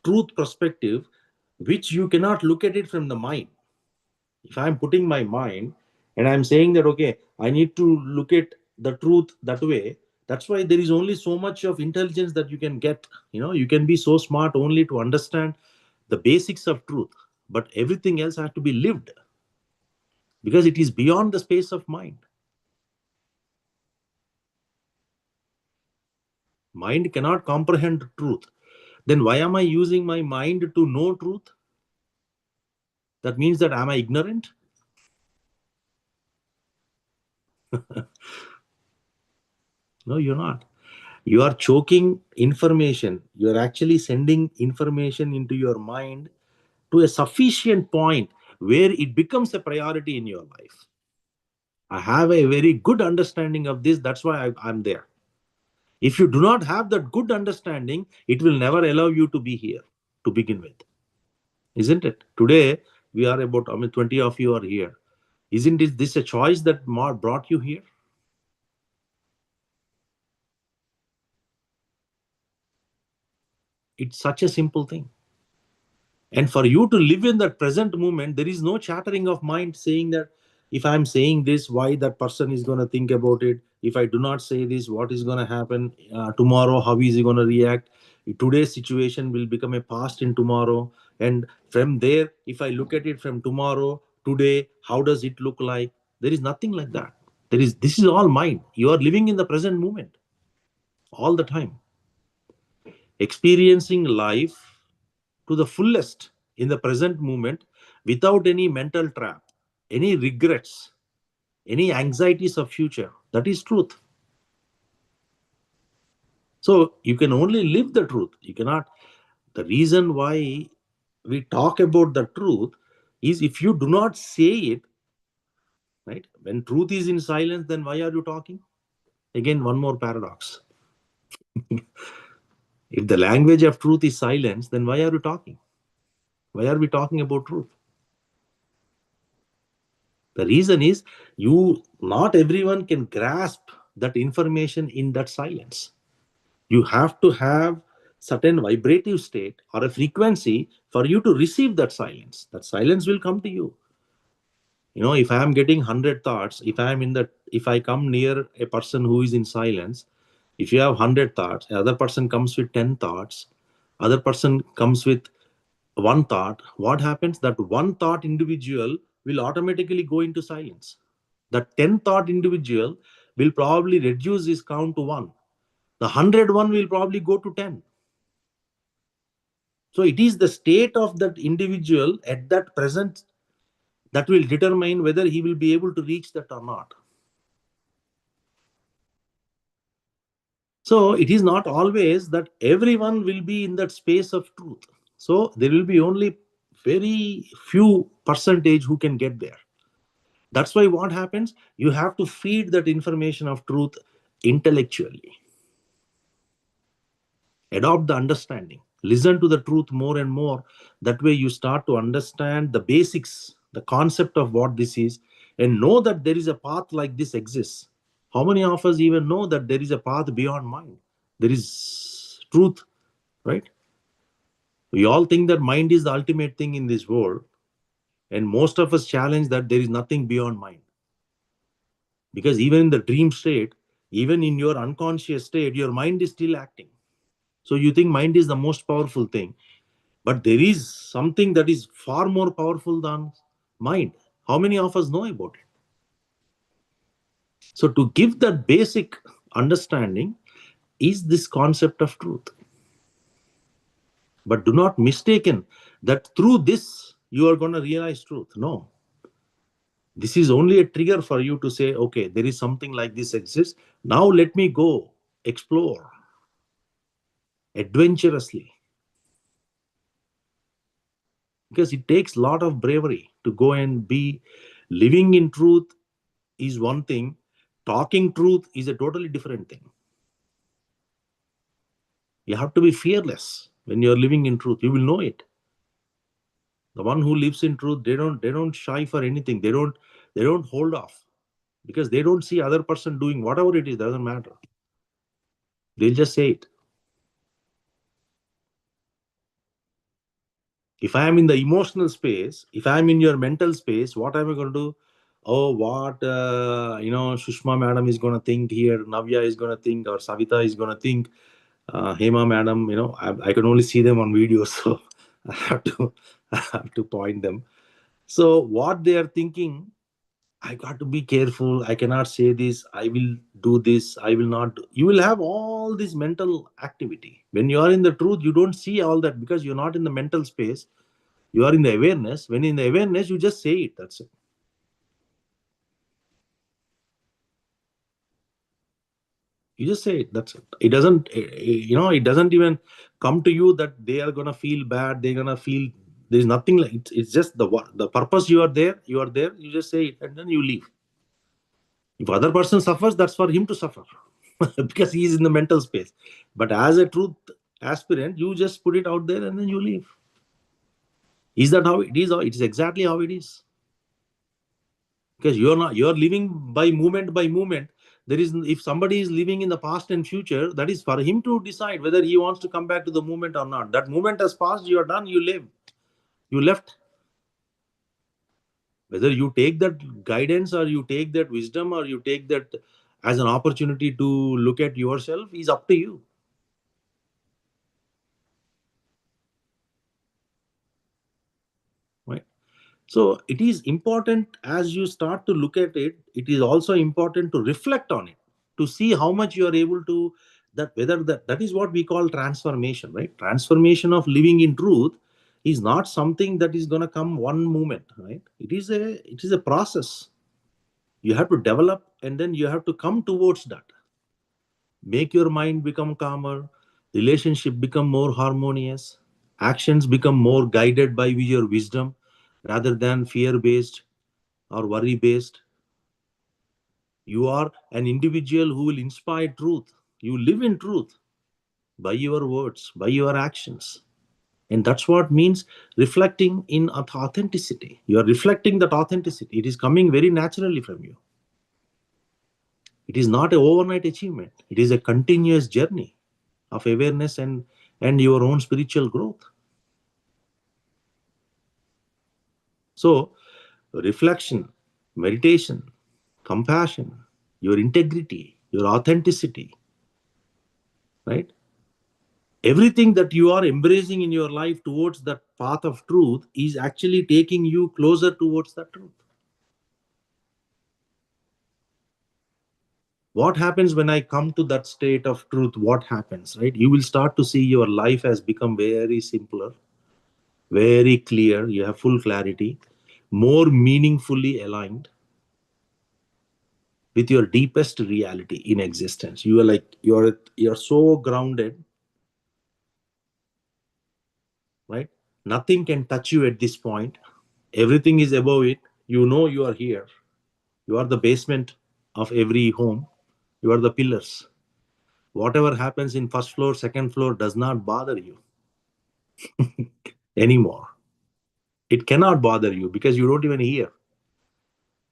S1: truth perspective, which you cannot look at it from the mind. If I'm putting my mind and I'm saying that, okay, I need to look at the truth that way, that's why there is only so much of intelligence that you can get. You know, you can be so smart only to understand the basics of truth, but everything else has to be lived because it is beyond the space of mind. Mind cannot comprehend truth. Then why am I using my mind to know truth? That means that am I ignorant? No, you're not. You are choking information. You're actually sending information into your mind to a sufficient point where it becomes a priority in your life. I have a very good understanding of this. That's why I'm there. If you do not have that good understanding, it will never allow you to be here to begin with. Isn't it? Today, we are about, 20 of you are here. Isn't this a choice that brought you here? It's such a simple thing. And for you to live in that present moment, there is no chattering of mind saying that if I'm saying this, why that person is going to think about it. If I do not say this, what is going to happen tomorrow? How is he going to react? Today's situation will become a past in tomorrow. And from there, if I look at it from tomorrow, today, how does it look like? There is nothing like that. This is all mind. You are living in the present moment all the time, experiencing life to the fullest in the present moment without any mental trap, any regrets, any anxieties of future. That is truth. So you can only live the truth. You cannot. The reason why we talk about the truth is if you do not say it, right? When truth is in silence, then why are you talking? Again, one more paradox. If the language of truth is silence, then why are you talking? Why are we talking about truth? The reason is not everyone can grasp that information in that silence. You have to have certain vibrative state or a frequency for you to receive that silence. That silence will come to you. You know, if I am getting 100 thoughts, if I come near a person who is in silence, if you have 100 thoughts, another person comes with 10 thoughts, other person comes with one thought, what happens? That one thought individual will automatically go into silence. The 10 thought individual will probably reduce his count to 1. The 101 will probably go to 10. So it is the state of that individual at that present that will determine whether he will be able to reach that or not. So it is not always that everyone will be in that space of truth. So there will be only very few percentage who can get there. That's why what happens? You have to feed that information of truth intellectually. Adopt the understanding. Listen to the truth more and more. That way you start to understand the basics, the concept of what this is, and know that there is a path like this exists. How many of us even know that there is a path beyond mind? There is truth, right? We all think that mind is the ultimate thing in this world, and most of us challenge that there is nothing beyond mind. Because even in the dream state, even in your unconscious state, your mind is still acting. So you think mind is the most powerful thing, but there is something that is far more powerful than mind. How many of us know about it? So to give that basic understanding is this concept of truth. But do not mistaken that through this you are going to realize truth. No. This is only a trigger for you to say, okay, there is something like this exists. Now let me go explore adventurously. Because it takes a lot of bravery to go and be living in truth is one thing. Talking truth is a totally different thing. You have to be fearless when you're living in truth. You will know it. The one who lives in truth, they don't shy for anything. They don't hold off because they don't see other person doing whatever it is. Doesn't matter. They'll just say it. If I am in the emotional space, if I am in your mental space, what am I going to do? Oh, what Shushma madam is going to think here, Navya is going to think, or Savita is going to think, Hema madam. I can only see them on video, so I have to I have to point them. So what they are thinking, I got to be careful. I cannot say this. I will do this. I will not. You will have all this mental activity. When you are in the truth, you don't see all that because you're not in the mental space. You are in the awareness. When in the awareness, you just say it. That's it. You just say it. That's it. It doesn't, it doesn't even come to you that they are gonna feel bad. They're gonna feel. There's nothing like it. It's just the purpose. You are there. You are there. You just say it, and then you leave. If other person suffers, that's for him to suffer because he is in the mental space. But as a truth aspirant, you just put it out there and then you leave. Is that how it is? It is exactly how it is. Because you're living by moment. There is, if somebody is living in the past and future, that is for him to decide whether he wants to come back to the moment or not. That moment has passed, you are done, you live, you left. Whether you take that guidance or you take that wisdom or you take that as an opportunity to look at yourself is up to you. Right? So it is important, as you start to look at it, it is also important to reflect on it, to see how much you are able to, that whether that is what we call transformation, right? Transformation of living in truth is not something that is going to come one moment, right? It is a process. You have to develop and then you have to come towards that. Make your mind become calmer, relationship become more harmonious, actions become more guided by your wisdom rather than fear based or worry based. You are an individual who will inspire truth. You live in truth by your words, by your actions. And that's what means reflecting in authenticity. You are reflecting that authenticity. It is coming very naturally from you. It is not an overnight achievement. It is a continuous journey of awareness and your own spiritual growth. So, reflection, meditation, compassion, your integrity, your authenticity, right? Everything that you are embracing in your life towards that path of truth is actually taking you closer towards that truth. What happens when I come to that state of truth? What happens, right? You will start to see your life has become very simpler, very clear. You have full clarity, more meaningfully aligned with your deepest reality in existence. You are like, you're so grounded, right? Nothing can touch you at this point. Everything is above it. You know you are here. You are the basement of every home. You are the pillars. Whatever happens in first floor, second floor does not bother you anymore. It cannot bother you because you don't even hear.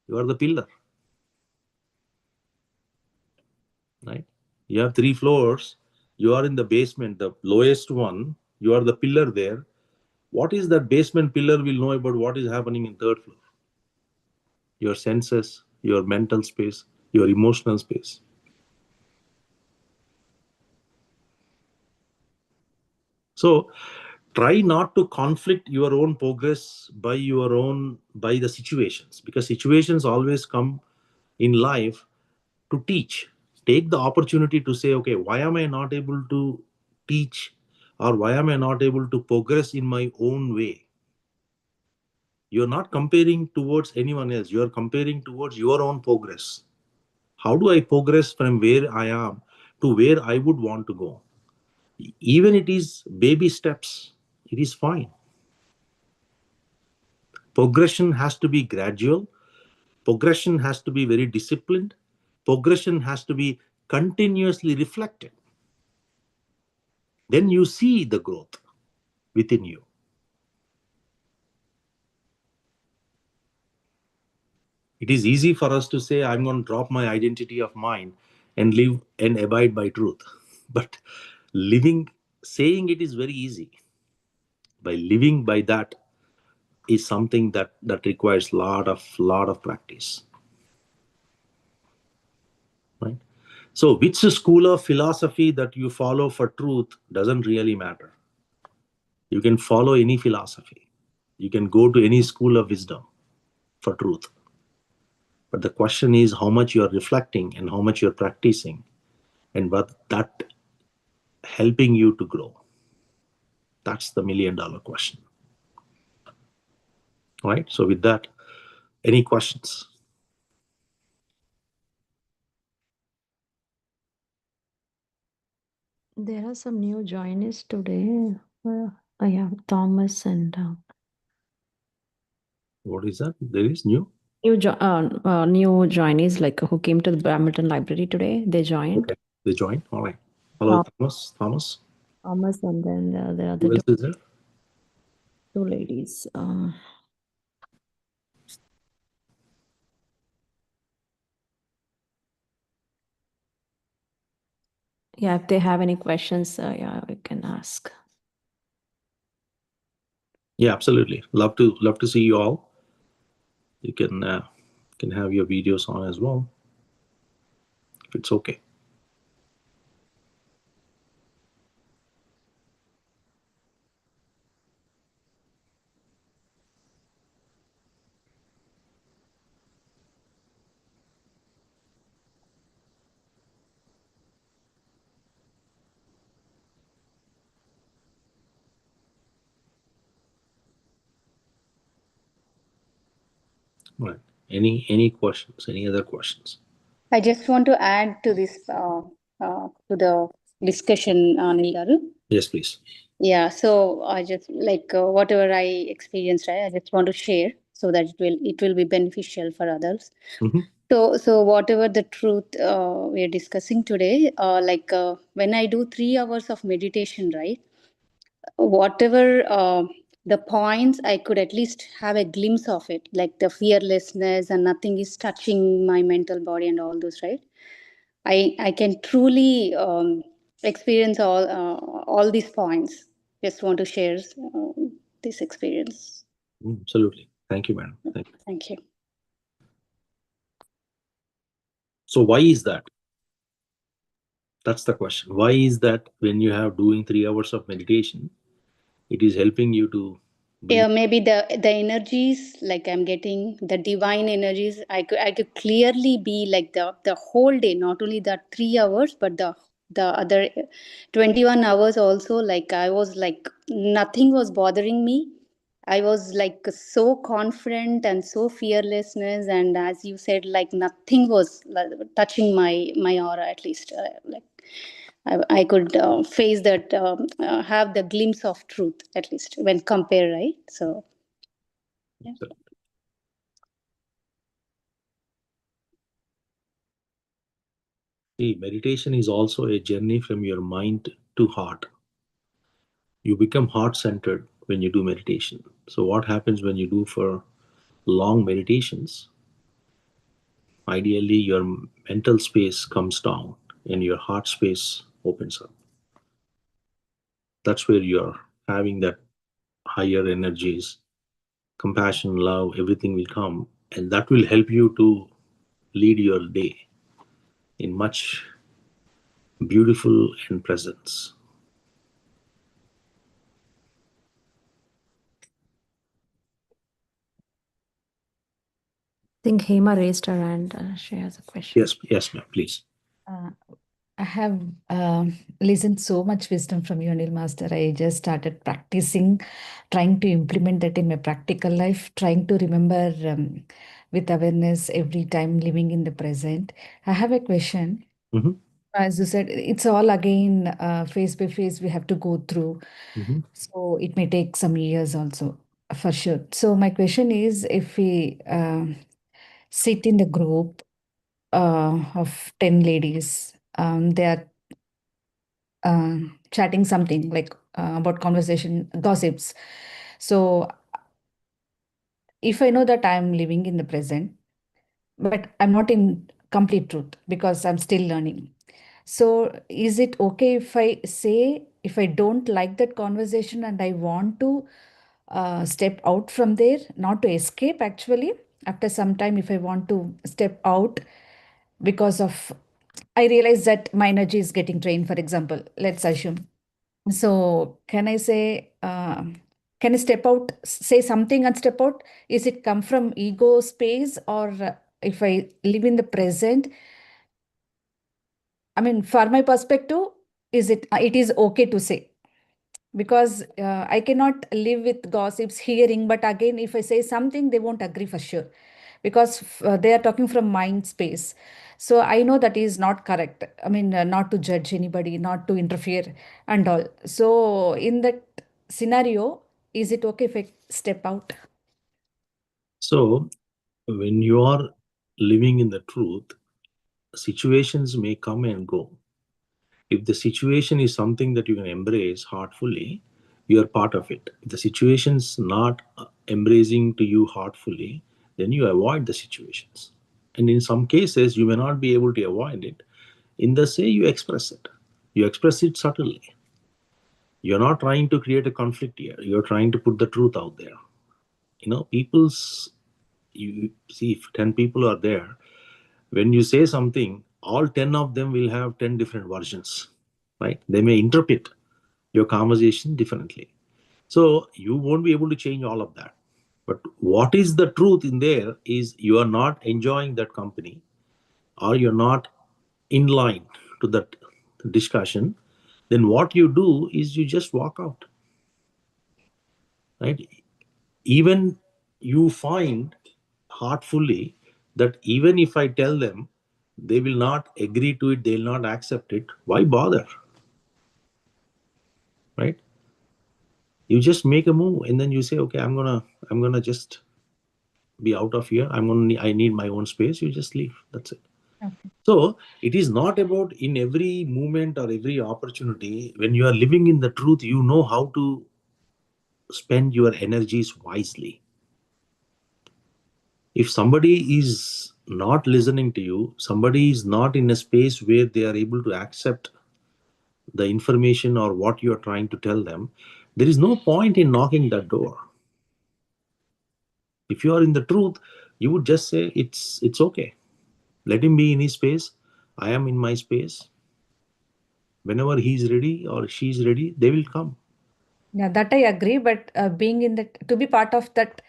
S1: You are the pillar, right? You have three floors. You are in the basement, the lowest one. You are the pillar there. What is that basement pillar will know about what is happening in third floor? Your senses, your mental space, your emotional space. So try not to conflict your own progress by the situations, because situations always come in life to teach. Take the opportunity to say, okay, why am I not able to teach, or why am I not able to progress in my own way? You're not comparing towards anyone else. You're comparing towards your own progress. How do I progress from where I am to where I would want to go? Even it is baby steps, it is fine. Progression has to be gradual. Progression has to be very disciplined. Progression has to be continuously reflected. Then you see the growth within you. It is easy for us to say, I'm going to drop my identity of mind and live and abide by truth. But living, saying it is very easy. By living by that is something that requires lot of practice. Right? So which school of philosophy that you follow for truth doesn't really matter. You can follow any philosophy. You can go to any school of wisdom for truth. But the question is how much you are reflecting and how much you're practicing and what that helping you to grow. That's the $1,000,000 question. All right. So with that, any questions?
S2: There are some new joiners today. Yeah, Thomas and
S1: What is that? There is new?
S2: new joinees like who came to the Brampton Library today. They joined.
S1: Okay. They join. All right. Hello, Thomas. Thomas.
S2: Thomas and then the other
S1: Who else is there?
S2: two ladies. Yeah, if they have any questions, yeah, we can ask.
S1: Yeah, absolutely. Love to see you all. You can have your videos on as well, if it's okay. All right. Any questions? Any other questions?
S3: I just want to add to this to the discussion, Anil garu.
S1: Yes, please.
S3: Yeah, so I just like whatever I experienced, right? I just want to share so that it will be beneficial for others.
S1: Mm-hmm.
S3: So whatever the truth we are discussing today, when I do 3 hours of meditation, right? Whatever the points, I could at least have a glimpse of it, like the fearlessness and nothing is touching my mental body and all those, right? I can truly experience all these points. Just want to share this experience.
S1: Absolutely. Thank you, madam. Thank you.
S3: Thank you.
S1: So why is that? That's the question. Why is that when you have doing 3 hours of meditation, it is helping you to bring?
S3: Yeah, maybe the energies like I'm getting the divine energies. I could clearly be like the whole day, not only the 3 hours, but the other 21 hours also. Like I was like nothing was bothering me. I was like so confident and so fearlessness, and as you said, like nothing was like, touching my aura. At least like I could face that, have the glimpse of truth, at least when compare, right? So, yeah.
S1: See, meditation is also a journey from your mind to heart. You become heart centered when you do meditation. So what happens when you do for long meditations? Ideally, your mental space comes down and your heart space opens up. That's where you're having that higher energies, compassion, love, everything will come, and that will help you to lead your day in much beautiful and presence.
S2: I think Hema raised her hand. She has a question.
S1: Yes, ma'am, please.
S2: I have listened so much wisdom from you, Anil Master. I just started practicing, trying to implement that in my practical life, trying to remember with awareness every time living in the present. I have a question.
S1: Hmm.
S2: As you said, it's all again phase by phase we have to go through.
S1: Hmm.
S2: So it may take some years also, for sure. So my question is, if we sit in the group of 10 ladies, they are chatting something like about conversation gossips. So if I know that I'm living in the present, but I'm not in complete truth because I'm still learning. So is it okay if I say, if I don't like that conversation and I want to step out from there, not to escape actually, after some time, if I want to step out because of, I realize that my energy is getting drained, for example, let's assume. So can I say, can I step out, say something and step out? Is it come from ego space, or if I live in the present, I mean, for my perspective, is it, it is okay to say? Because I cannot live with gossips hearing, but again, if I say something, they won't agree for sure because they are talking from mind space. So I know that is not correct. I mean, not to judge anybody, not to interfere and all. So in that scenario, is it okay if I step out?
S1: So when you are living in the truth, situations may come and go. If the situation is something that you can embrace heartfully, you are part of it. If the situation's not embracing to you heartfully, then you avoid the situations. And in some cases, you may not be able to avoid it. In the say, you express it. You express it subtly. You're not trying to create a conflict here. You're trying to put the truth out there. People's, you see, if 10 people are there, when you say something, all 10 of them will have 10 different versions, right? They may interpret your conversation differently. So you won't be able to change all of that. But what is the truth in there is you are not enjoying that company, or you're not in line to that discussion. Then what you do is you just walk out, right? Even you find heartfully that even if I tell them, they will not agree to it, they'll not accept it. Why bother, right? You just make a move and then you say, okay, I'm gonna just be out of here. I need my own space. You just leave. That's it.
S2: Okay.
S1: So it is not about in every moment or every opportunity. When you are living in the truth, you know how to spend your energies wisely. If somebody is not listening to you, somebody is not in a space where they are able to accept the information or what you are trying to tell them, there is no point in knocking that door. If you are in the truth, you would just say it's okay. Let him be in his space. I am in my space. Whenever he's ready or she's ready, they will come.
S2: Yeah, that I agree. But being in that, to be part of that,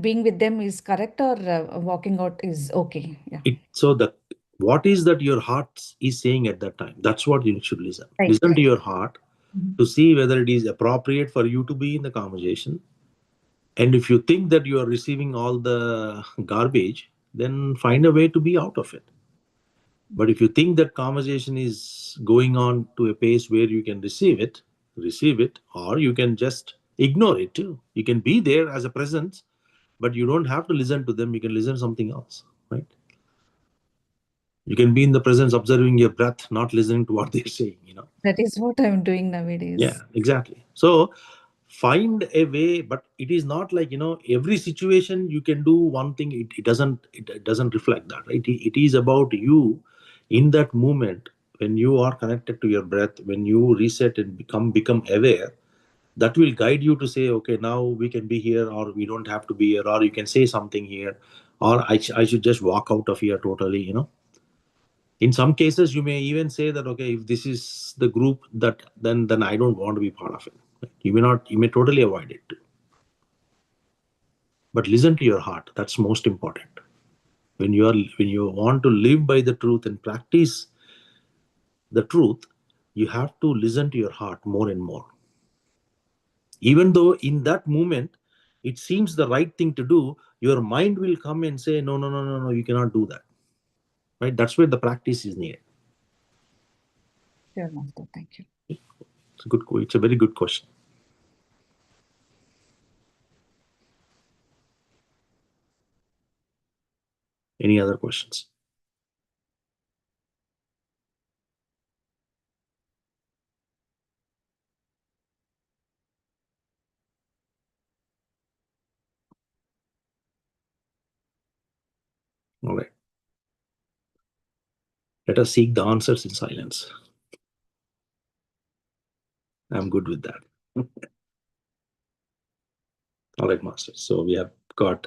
S2: being with them is correct, or walking out is okay. Yeah.
S1: So the what is that your heart is saying at that time? That's what you should listen.
S2: Right,
S1: Listen to
S2: right.
S1: your heart to see whether it is appropriate for you to be in the conversation. And if you think that you are receiving all the garbage, then find a way to be out of it. But if you think that conversation is going on to a pace where you can receive it, or you can just ignore it too. You can be there as a presence, but you don't have to listen to them. You can listen to something else, right? You can be in the presence, observing your breath, not listening to what they're saying.
S2: That is what I'm doing
S1: Yeah,
S2: nowadays.
S1: exactly. So find a way, but it is not like every situation you can do one thing. It doesn't reflect that, right? It is about you in that moment when you are connected to your breath, when you reset and become aware. That will guide you to say, okay, now we can be here, or we don't have to be here, or you can say something here, or I should just walk out of here totally. In some cases you may even say that, okay, if this is the group, that then I don't want to be part of it. You may totally avoid it too. But listen to your heart. That's most important. When you want to live by the truth and practice the truth, you have to listen to your heart more and more. Even though in that moment it seems the right thing to do, your mind will come and say, no, no, no, no, no, you cannot do that. Right? That's where the practice is needed.
S2: Sure, Master. Thank you.
S1: It's a very good question. Any other questions? All right. Let us seek the answers in silence. I'm good with that. All right, Master. So we have got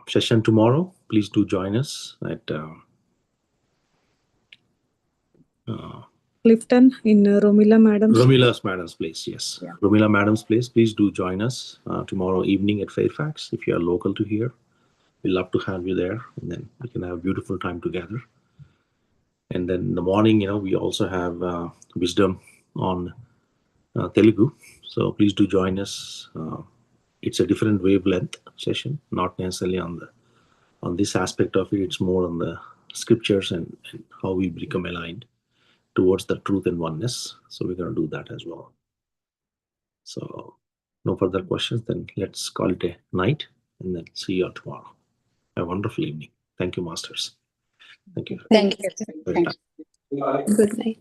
S1: session tomorrow. Please do join us at
S5: Clifton in Romila Madam's
S1: place. Yes,
S5: yeah.
S1: Romila Madam's place. Please do join us tomorrow evening at Fairfax. If you are local to here, we'd love to have you there, and then we can have a beautiful time together. And then in the morning, we also have wisdom on Telugu. So please do join us. It's a different wavelength session, not necessarily on this aspect of it. It's more on the scriptures and how we become aligned towards the truth and oneness. So we're going to do that as well. So no further questions. Then let's call it a night, and then see you all tomorrow. Have a wonderful evening. Thank you, Masters. Thank you.
S3: Thank you.
S5: Good night.